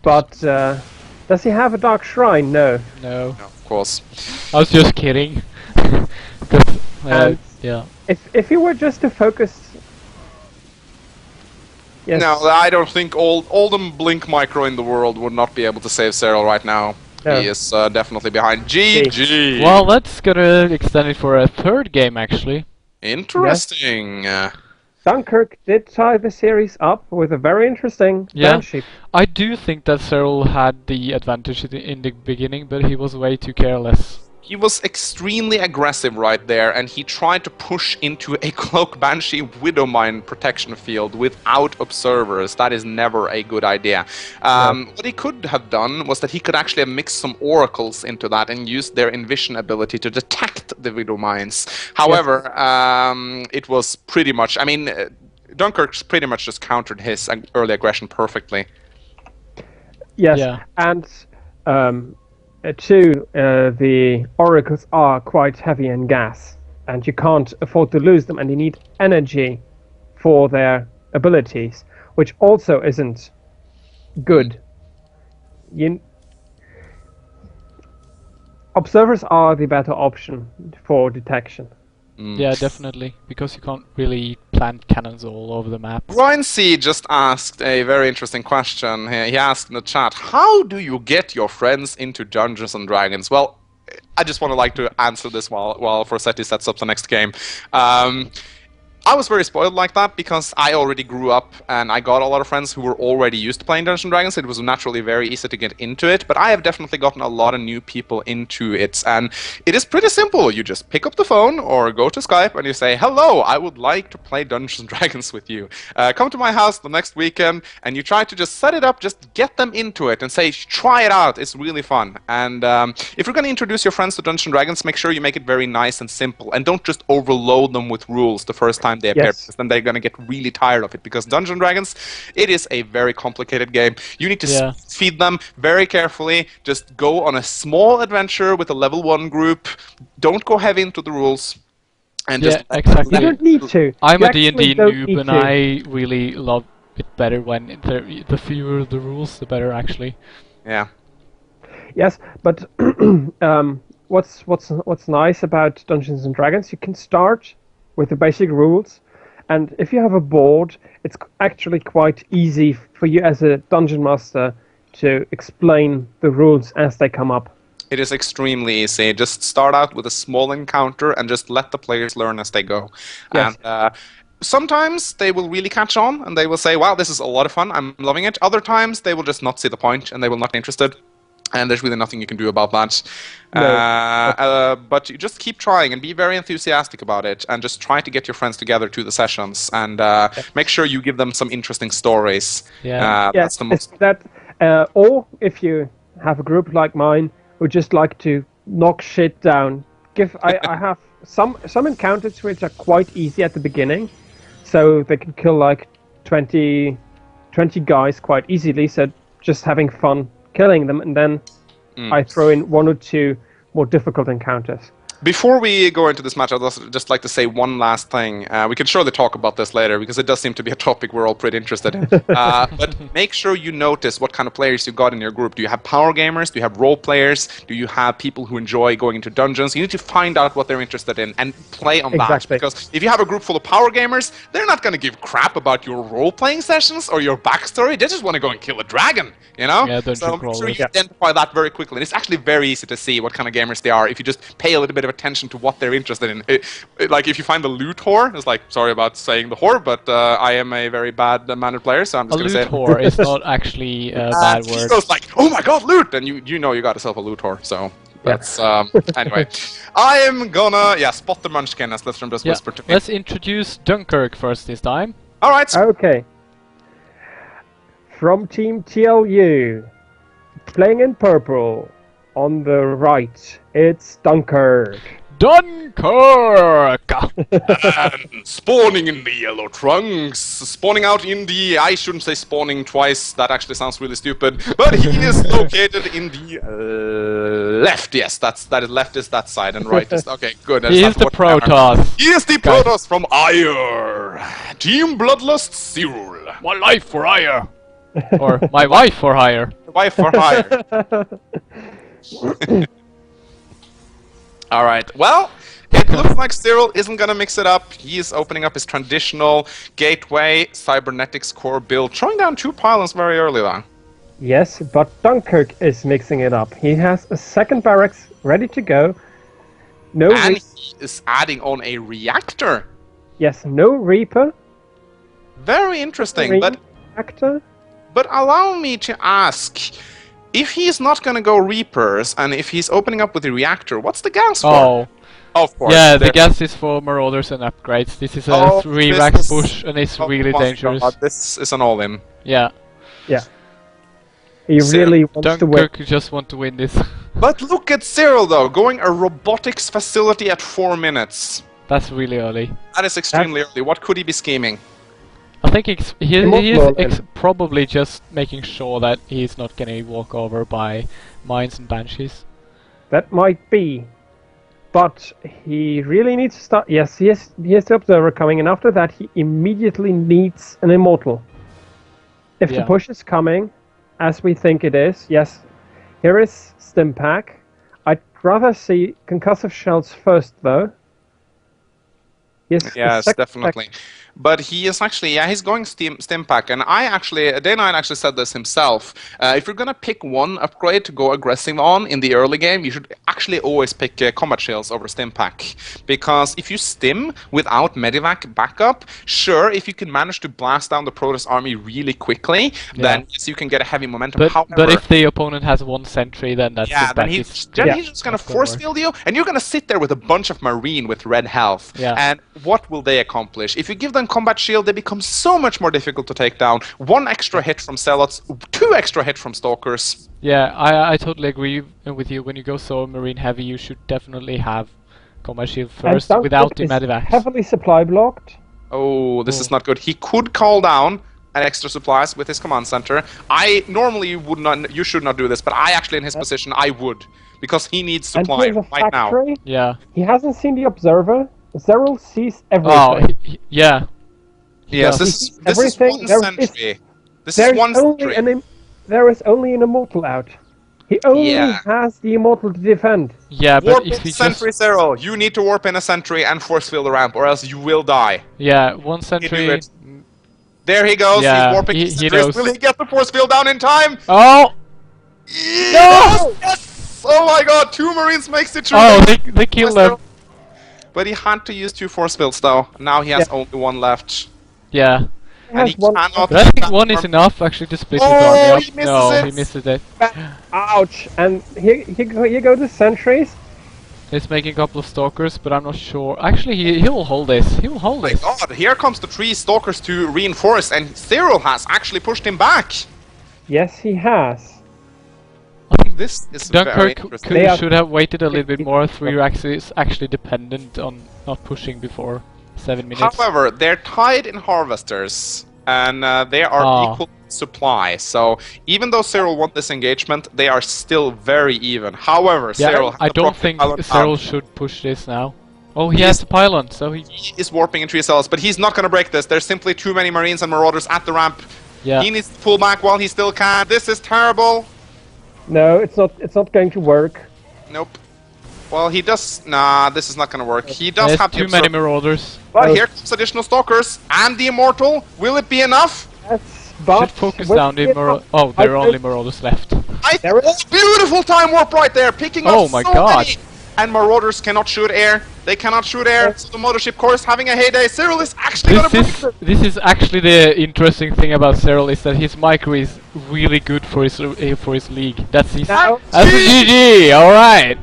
But does he have a Dark Shrine? No. No, No, of course. I was just kidding. 'Cause, And- yeah. If he were just to focus. Yes. No, I don't think all the Blink Micro in the world would not be able to save Cyril right now. No. He is definitely behind. GG! Well, that's gonna extend it for a 3rd game, actually. Interesting. Dunkirk did tie the series up with a very interesting Yeah. Banshee. I do think that Cyril had the advantage in the beginning, but he was way too careless. He was extremely aggressive right there, and he tried to push into a Cloak Banshee Widowmine protection field without observers. That is never a good idea. What he could have done was that he could actually have mixed some oracles into that and used their Envision ability to detect the Widowmines. However, it was pretty much... I mean, Dunkirk's pretty much just countered his early aggression perfectly. Yes. Yeah. And two, the oracles are quite heavy in gas, and you can't afford to lose them, and you need energy for their abilities, which also isn't good. Observers are the better option for detection. Yeah, definitely, because you can't really plant cannons all over the map. Ryan C just asked a very interesting question. He asked in the chat, how do you get your friends into Dungeons and Dragons? Well, I just want to like to answer this while Forseti sets up the next game. I was very spoiled like that because I already grew up and I got a lot of friends who were already used to playing Dungeons and Dragons. It was naturally very easy to get into it, but I have definitely gotten a lot of new people into it, and it is pretty simple. You just pick up the phone or go to Skype and you say, hello, I would like to play Dungeons and Dragons with you. Come to my house the next weekend, and you try to just set it up, just get them into it and say, try it out, it's really fun. And if you're going to introduce your friends to Dungeons and Dragons, make sure you make it very nice and simple, and don't just overload them with rules the first time they appear, Yes. because then they're going to get really tired of it. Because Dungeons and Dragons, it is a very complicated game. You need to Yeah. feed them very carefully. Just go on a small adventure with a level 1 group. Don't go heavy into the rules. And Yeah, just exactly. You don't need to. I'm You a D&D actually don't noob, need and to. I really love it better when the fewer the rules, the better, actually. yeah. Yes, but what's nice about Dungeons and Dragons? You can start with the basic rules, and if you have a board, it's actually quite easy for you as a dungeon master to explain the rules as they come up. It is extremely easy. Just start out with a small encounter and just let the players learn as they go. Yes. And sometimes they will really catch on and they will say, wow, this is a lot of fun, I'm loving it. Other times they will just not see the point and they will not be interested. And there's really nothing you can do about that. No. But you just keep trying and be very enthusiastic about it, and just try to get your friends together to the sessions, and make sure you give them some interesting stories. Yeah. That's the most. Or if you have a group like mine who just like to knock shit down, I have some encounters which are quite easy at the beginning, so they can kill like 20 guys quite easily. So just having fun killing them, and then I throw in 1 or 2 more difficult encounters. Before we go into this match, I'd just like to say one last thing. We can surely talk about this later, because it does seem to be a topic we're all pretty interested in. But make sure you notice what kind of players you got in your group. Do you have power gamers? Do you have role players? Do you have people who enjoy going into dungeons? You need to find out what they're interested in and play on that. Because if you have a group full of power gamers, they're not going to give crap about your role-playing sessions or your backstory. They just want to go and kill a dragon, you know? Yeah, so make sure you identify that very quickly. And it's actually very easy to see what kind of gamers they are if you just pay a little bit of attention to what they're interested in. Like if you find the loot whore, it's like, sorry about saying the whore, but I am a very bad mannered player, so I'm just going to say loot whore is not actually a bad word. He goes like, oh my god, loot! And you know you got yourself a loot whore, so that's anyway. I am gonna spot the munchkin, as Slipstream just whispered to me. Let's introduce Dunkirk first this time. Alright. Okay. From Team TLU, playing in purple, on the right, it's Dunkirk. Dunkirk! And spawning in the yellow trunks, spawning out in the... I shouldn't say spawning twice, that actually sounds really stupid, but he is located in the left, yes, that is left is that side and right is... Okay, good. He is the Protoss. He is the Protoss from Ire! Team Bloodlust Cyril. My life for hire! Or my wife for hire. Wife for hire. Alright, well, it looks like Cyril isn't gonna mix it up. He is opening up his traditional gateway cybernetics core build, throwing down 2 pylons very early though. Yes, but Dunkirk is mixing it up. He has a second barracks ready to go. And he is adding on a reactor. Yes, no Reaper. Very interesting, Reactor. But allow me to ask, if he's not gonna go Reapers, and if he's opening up with the reactor, what's the gas for? Oh. Of course. Yeah, the gas is for Marauders and upgrades. This is a 3-rack push, and it's really dangerous. God, this is an all-in. Yeah. Yeah. He really wants to win. Dunkirk just want to win this. But look at Cyril though, going a robotics facility at 4 minutes. That's really early. That is extremely early. What could he be scheming? I think he is probably just making sure that he's not gonna walk over by mines and banshees. That might be. But he really needs to start... Yes, he has the Observer coming, and after that he immediately needs an Immortal. If the push is coming, as we think it is, yes, here is Stimpack. I'd rather see Concussive Shells first, though. Yes, definitely. But he is actually, he's going Stimpack, and Day9 actually said this himself. If you're gonna pick one upgrade to go aggressive on in the early game, you should actually always pick Combat Shields over Stimpack. Because if you stim without Medivac backup, sure, if you can manage to blast down the Protoss army really quickly, then yes, you can get a heavy momentum. But if the opponent has 1 sentry, then that's then he's just gonna force field you, and you're gonna sit there with a bunch of Marine with red health. And what will they accomplish? If you give them Combat Shield, they become so much more difficult to take down. 1 extra hit from Zealots, 2 extra hit from Stalkers. Yeah, I totally agree with you. When you go so Marine heavy, you should definitely have Combat Shield first without the Medivac. Heavily supply blocked. Oh, this is not good. He could call down an extra supplies with his command center. I normally would not. You should not do this, but I actually, in his position, I would, because he needs supply right now. Yeah. He hasn't seen the Observer. Cyril sees everything. Oh, yeah. Yes, this is 1 sentry. This is 1 sentry. There is only an Immortal out. He only has the Immortal to defend. Yeah, but if he sentry Cyril, you need to warp in a sentry and force field the ramp, or else you will die. Yeah, 1 sentry. There he goes. Yeah, he's warping his sentries. Will he get the force field down in time? Oh! Yes! No! Yes! Oh my God! 2 Marines makes it true. Oh, they killed them. But he had to use 2 force fields though. Now he has only 1 left. Yeah. And he cannot. But I think 1 is enough actually to split his army up. He misses it. Ouch! And here go the sentries. He's making a couple of Stalkers, but I'm not sure. Actually, he will hold this. He will hold this. Oh my God! Here comes the 3 Stalkers to reinforce, and Cyril has actually pushed him back. Yes, he has. I think This is very Dunkirk interesting. They are- should have waited a little bit more. 3 is actually dependent on not pushing before 7 minutes. However, they're tied in harvesters, and they are Ah. equal supply. So even though Cyril won this engagement, they are still very even. However, Yeah, Cyril has I the don't proxy think pylon Cyril out. should push this now. Oh, he has the pylon, so he... He is warping in 3 cells, but he's not going to break this. There's simply too many Marines and Marauders at the ramp. Yeah. He needs to pull back while he still can. This is terrible. No, it's not. It's not going to work. Nope. Well, he does... Nah, this is not going to work. He does There's have the too many observer- Marauders. But Oh. here comes additional Stalkers and the Immortal. Will it be enough? Yes, but Should focus will down the it Marauders. not- Oh, there are I only don't- Marauders left. There Oh, beautiful time warp right there, picking Oh up my so God. many. And Marauders cannot shoot air. They cannot shoot air. So the Mothership Core is having a heyday. Cyril is actually going to break This is actually the interesting thing about Cyril is that his micro is really good for his league. That's his. Now- That's a GG. All right.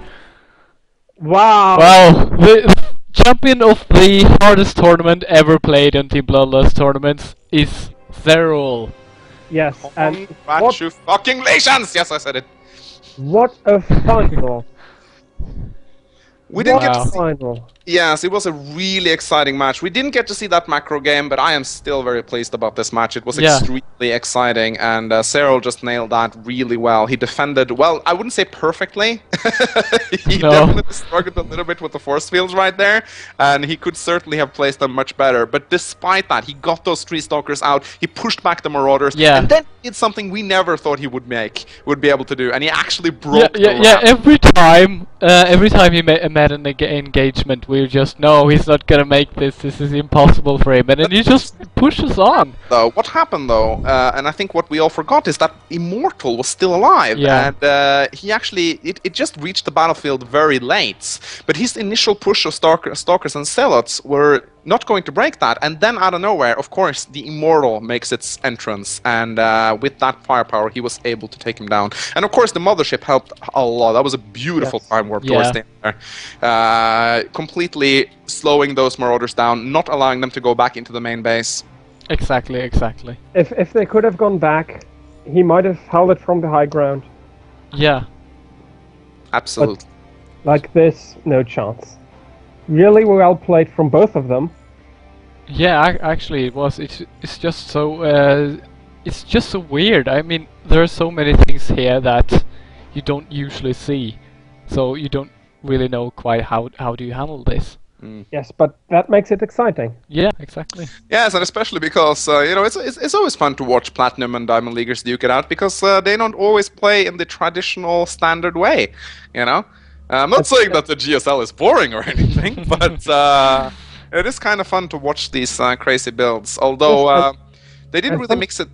Wow. Well, the champion of the hardest tournament ever played in Team Bloodlust tournaments is Cyril. Yes, and Congratulations! Yes, I said it. what a final! We didn't get Wow. to see... Final. Yes, it was a really exciting match. We didn't get to see that macro game, but I am still very pleased about this match. It was Yeah. extremely exciting, and Cyril just nailed that really well. He defended, well, I wouldn't say perfectly. He No. definitely struggled a little bit with the force fields right there, and he could certainly have placed them much better. But despite that, he got those 3 Stalkers out, he pushed back the Marauders, Yeah. and then he did something we never thought he would be able to do, and he actually broke the Yeah. ramp. Every time he met an engagement, we just no, he's not gonna make this. This is impossible for him, and then he just pushes on. Though, what happened though, and I think what we all forgot is that Immortal was still alive, Yeah. and he actually it just reached the battlefield very late. But his initial push of Stalkers and Zealots were not going to break that, and then out of nowhere, of course, the Immortal makes its entrance, and with that firepower, he was able to take him down. And of course, the Mothership helped a lot. That was a beautiful Yes. time warp Yeah. towards the end there, completely slowing those Marauders down, not allowing them to go back into the main base. Exactly. If they could have gone back, he might have held it from the high ground. Yeah. Absolutely. Like this, no chance. Really well played from both of them. Yeah, actually, it was. It's just so. It's just so weird. I mean, there are so many things here that you don't usually see, so you don't really know quite how do you handle this. Yes, but that makes it exciting. Yeah, exactly. Yes, and especially because it's always fun to watch Platinum and Diamond Leaguers duke it out because they don't always play in the traditional standard way. You know, I'm not saying that the GSL is boring or anything, but it is kind of fun to watch these crazy builds. Although Yes, they didn't and really some- mix it.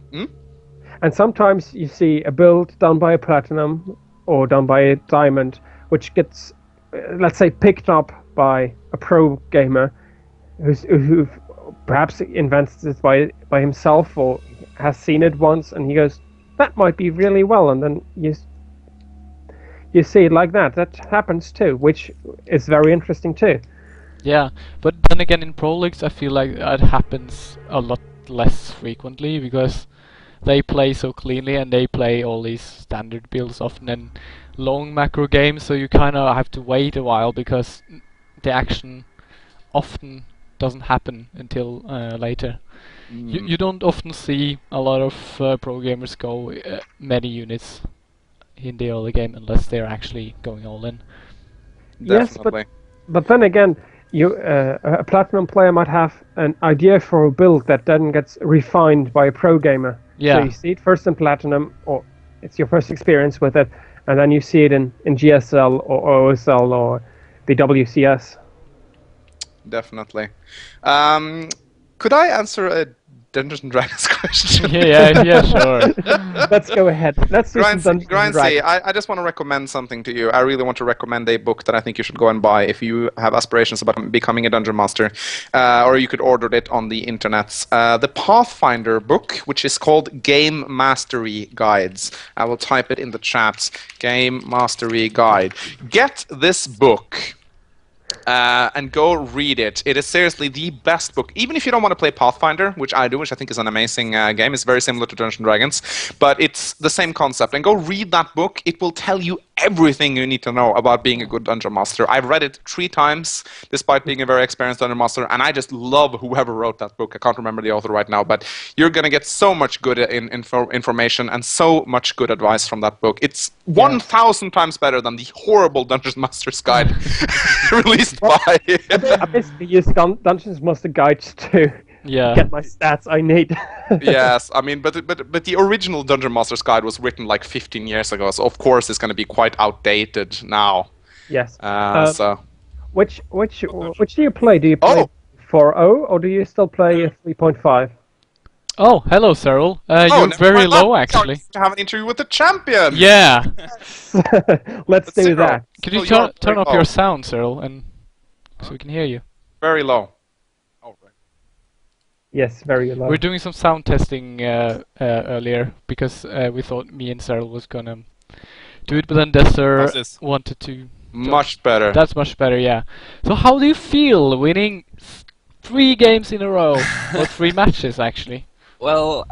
And sometimes you see a build done by a platinum or done by a diamond, which gets, let's say, picked up by a pro gamer who perhaps invents it by himself or has seen it once, and he goes, "That might be really well," and then you see it like that. That happens too, which is very interesting too. Yeah, but then again, in Pro Leagues, I feel like it happens a lot less frequently because they play so cleanly and they play all these standard builds often in long macro games, so you kind of have to wait a while because the action often doesn't happen until later. You don't often see a lot of pro gamers go many units in the early game unless they're actually going all in. Yes, Definitely. but then again, a platinum player might have an idea for a build that then gets refined by a pro gamer. Yeah. So you see it first in platinum, or it's your first experience with it, and then you see it in GSL or OSL or the WCS. Definitely. Could I answer a Dungeons and Dragons question? yeah, sure. Let's go ahead. Let's do some Dungeons and Grindsey, Dragons. I just want to recommend something to you. I really want to recommend a book that I think you should go and buy if you have aspirations about becoming a dungeon master, or you could order it on the internet. The Pathfinder book, which is called Game Mastery Guides. I will type it in the chat. Game Mastery Guide. Get this book. and go read it. It is seriously the best book. Even if you don't want to play Pathfinder, which I do, which I think is an amazing game. It's very similar to Dungeons and Dragons, but it's the same concept. And go read that book. It will tell you everything you need to know about being a good dungeon master. I've read it 3 times, despite being a very experienced dungeon master, and I just love whoever wrote that book. I can't remember the author right now, but you're going to get so much good information and so much good advice from that book. It's 1,000 times better than the horrible Dungeon Master's Guide released by... I basically use Dungeons Master Guides to get my stats I need. Yes, I mean, but the original Dungeon Master's Guide was written like 15 years ago, so of course it's going to be quite outdated now. Yes. So. Which do you play? Do you play 4.0 or do you still play 3.5? Oh, hello, Cyril. You're very low, actually. To have an interview with the champion. Yeah. Let's do that. Could you turn up your sound, Cyril, and so we can hear you? Very low. Oh, right. Yes, very low. We're doing some sound testing earlier because we thought me and Cyril was gonna do it, but then Desser wanted to. Much better. That's much better, yeah. So how do you feel winning 3 games in a row, or 3 matches actually? Well,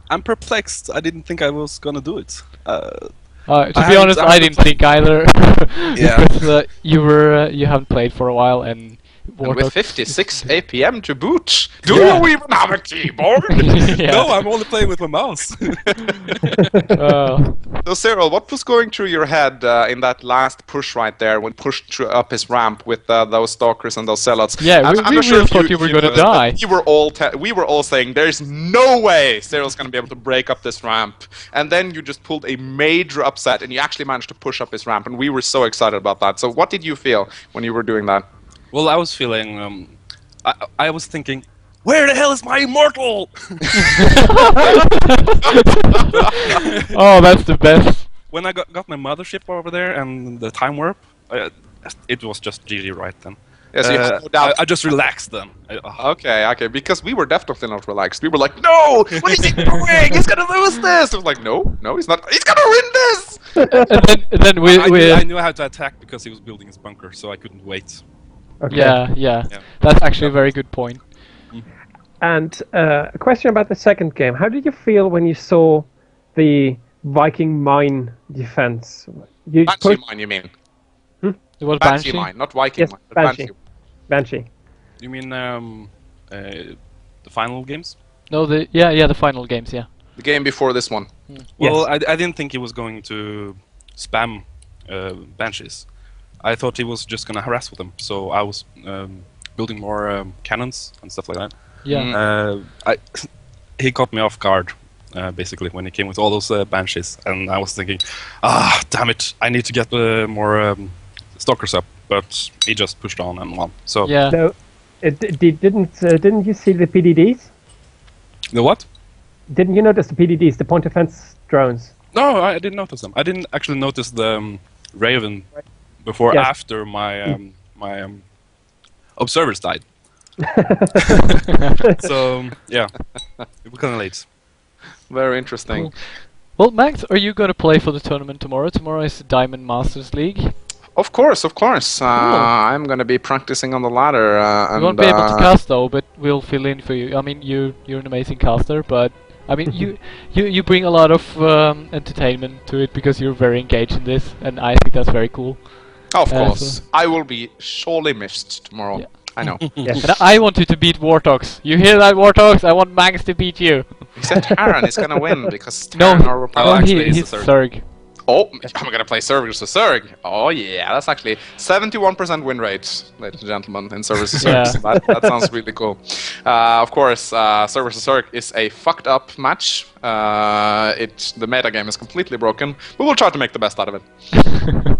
I'm perplexed. I didn't think I was gonna do it. To be honest, I didn't think either. Yeah. Because you haven't played for a while, and with 56 APM to boot. Do you even have a keyboard? No, I'm only playing with my mouse. So Cyril, what was going through your head in that last push right there when pushed up his ramp with those stalkers and those zealots? Yeah, we really thought you were gonna die. We were all saying there's no way Cyril's gonna be able to break up this ramp, and then you just pulled a major upset and you actually managed to push up his ramp, and we were so excited about that. So what did you feel when you were doing that? Well, I was feeling. I was thinking, where the hell is my immortal? Oh, that's the best. When I got my mothership over there and the time warp, it was just GG right then. Yes, you had no doubt. I just relaxed then. Okay, because we were definitely not relaxed. We were like, no, what is he doing? He's gonna lose this. I was like, no, he's not. He's gonna win this. and then I knew how to attack because he was building his bunker, so I couldn't wait. Okay. Yeah. That's actually a very good point. And a question about the second game. How did you feel when you saw the Viking mine defense? Banshee mine, you mean? It was Banshee mine, not Viking mine. But Banshee. You mean the final games? No, the final games, yeah. The game before this one. Well, I didn't think he was going to spam Banshees. I thought he was just gonna harass with them, so I was building more cannons and stuff like that. Yeah. He caught me off guard, basically, when he came with all those Banshees, and I was thinking, damn it, I need to get more stalkers up, but he just pushed on and won. So yeah. So, didn't you see the PDDs? The what? Didn't you notice the PDDs, the point defense drones? No, I didn't notice them. I didn't actually notice the Raven before after my my observers died. So yeah, it was kind of late. Very interesting. Cool. Well, Max, are you going to play for the tournament tomorrow? Tomorrow is the Diamond Masters League. Of course. I'm going to be practicing on the ladder. You won't be able to cast though, but we'll fill in for you. I mean, you're an amazing caster, but I mean, you bring a lot of entertainment to it because you're very engaged in this, and I think that's very cool. Of course, I will be surely missed tomorrow. Yeah. I know. Yes. And I want you to beat Warthogs. You hear that, Warthogs? I want Max to beat you. Except Taran is gonna win because Taran he's Zerg. Oh, I'm gonna play Zerg versus Zerg. Oh yeah, that's actually 71% win rate, ladies and gentlemen, in Zerg versus Zerg. That sounds really cool. Of course, Zerg versus Zerg is a fucked up match. The meta game is completely broken, but we'll try to make the best out of it.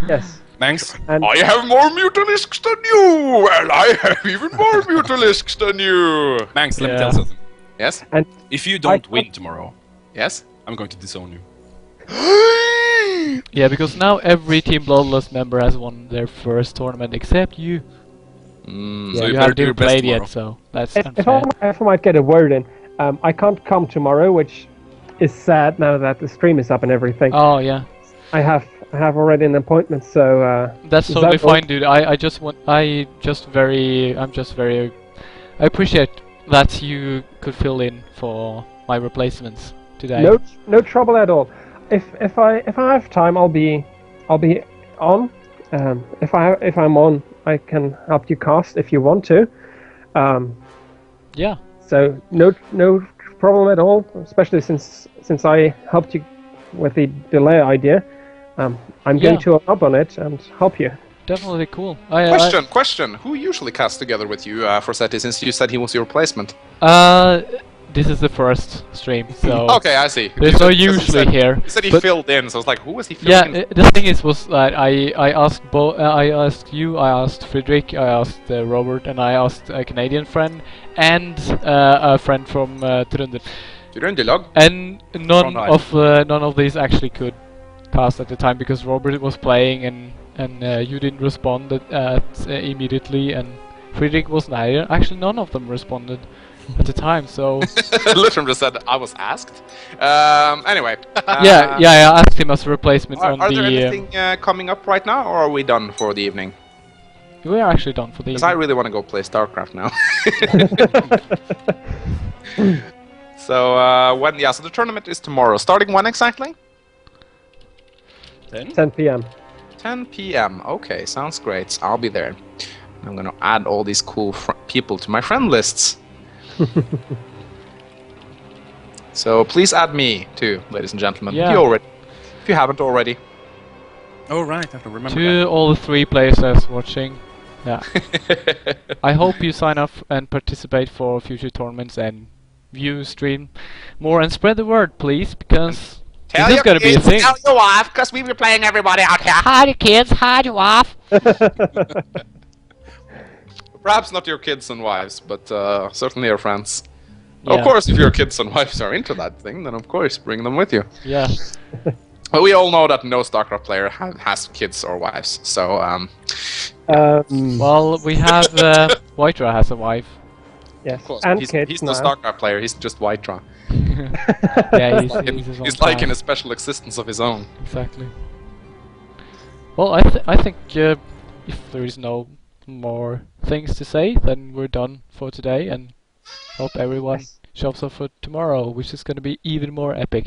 Yes. Thanks. And I have more Mutalisks than you, and I have even more Mutalisks than you. Manx, let me tell you something. Yes? And if you don't win tomorrow, yes? I'm going to disown you. Yeah, because now every Team Bloodlust member has won their first tournament except you. So you you haven't do your even best played tomorrow. yet, so that's if unfair. I might get a word in, I can't come tomorrow, which is sad now that the stream is up and everything. Oh yeah. I have I have already an appointment, so That's is totally that all? fine, dude. I'm just very, I appreciate that you could fill in for my replacements today. no trouble at all. If I have time, I'll be on. If I'm on, I can help you cast if you want to. Yeah, So no problem at all. Especially since I helped you with the delay idea. I'm going Yeah. to up on it and help you. definitely cool. Question. Who usually casts together with you, Forseti, since you said he was your replacement? This is the first stream, so Okay, I see. there's no usually here. He said he but- filled in, so I was like, who was he Yeah, filling in? the thing is, was that I asked I asked you, I asked Friedrich, I asked Robert, and I asked a Canadian friend and a friend from Trønder, Trøndelag? and Trondheim. none of these actually could cast at the time because Robert was playing and you didn't respond immediately, and Friedrich wasn't either. Actually, none of them responded at the time. So Literally just said I was asked. Anyway. yeah, I asked him as a replacement on Are the. there anything coming up right now, or are we done for the evening? We are actually done for the. Because I really want to go play StarCraft now. So so the tournament is tomorrow. Starting when exactly? 10 p.m. 10 p.m. Okay, sounds great. I'll be there. I'm gonna add all these cool people to my friend lists. So please add me too, ladies and gentlemen. Yeah. If you haven't already. Oh right, I have to remember To all the 3 players that's watching, yeah. I hope you sign up and participate for future tournaments and view stream more and spread the word, please, because Tell this is your gonna be a kids, thing. tell your wife, because we be playing everybody out here. Hi, kids. Hi, off. Perhaps not your kids and wives, but certainly your friends. Yeah. Of course, if your kids and wives are into that thing, then of course bring them with you. Yeah. But we all know that no StarCraft player has kids or wives, so Well, we have Whitera has a wife. yes, of course. and He's kids no now. StarCraft player. He's just Whitera. Yeah, he's his own He's like in guy. a special existence of his own. Exactly. Well, I think if there is no more things to say, then we're done for today, and hope everyone Yes. shows up for tomorrow, which is going to be even more epic.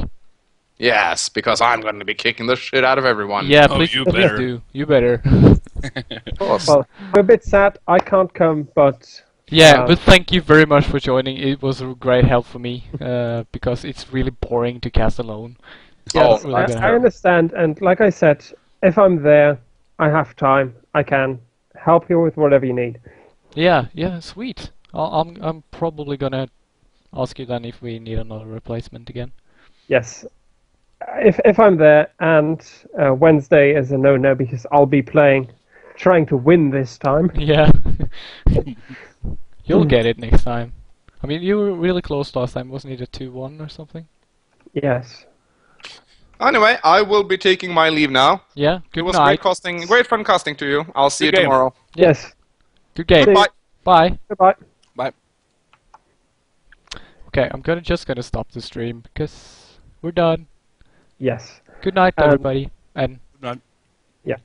Yes, because I'm going to be kicking the shit out of everyone. Yeah, Oh, please, you please better. do. You better. of course. Well, I'm a bit sad I can't come, but Yeah, but thank you very much for joining. It was a great help for me because it's really boring to cast alone. Oh, really I, gonna I help. understand. And like I said, if I'm there, I have time. I can help you with whatever you need. Yeah, sweet. I'm probably gonna ask you then if we need another replacement again. Yes. If I'm there, and Wednesday is a no-no because I'll be trying to win this time. Yeah. You'll get it next time. I mean, you were really close last time, wasn't it a 2-1 or something? Yes. Anyway, I will be taking my leave now. Yeah, It good was night. great fun casting to you. I'll see Good you game. tomorrow. Yes. Good game. See you. Bye. Bye. Goodbye. Bye. Okay, I'm just gonna stop the stream because we're done. Yes. Good night, everybody, and Good night. Yeah.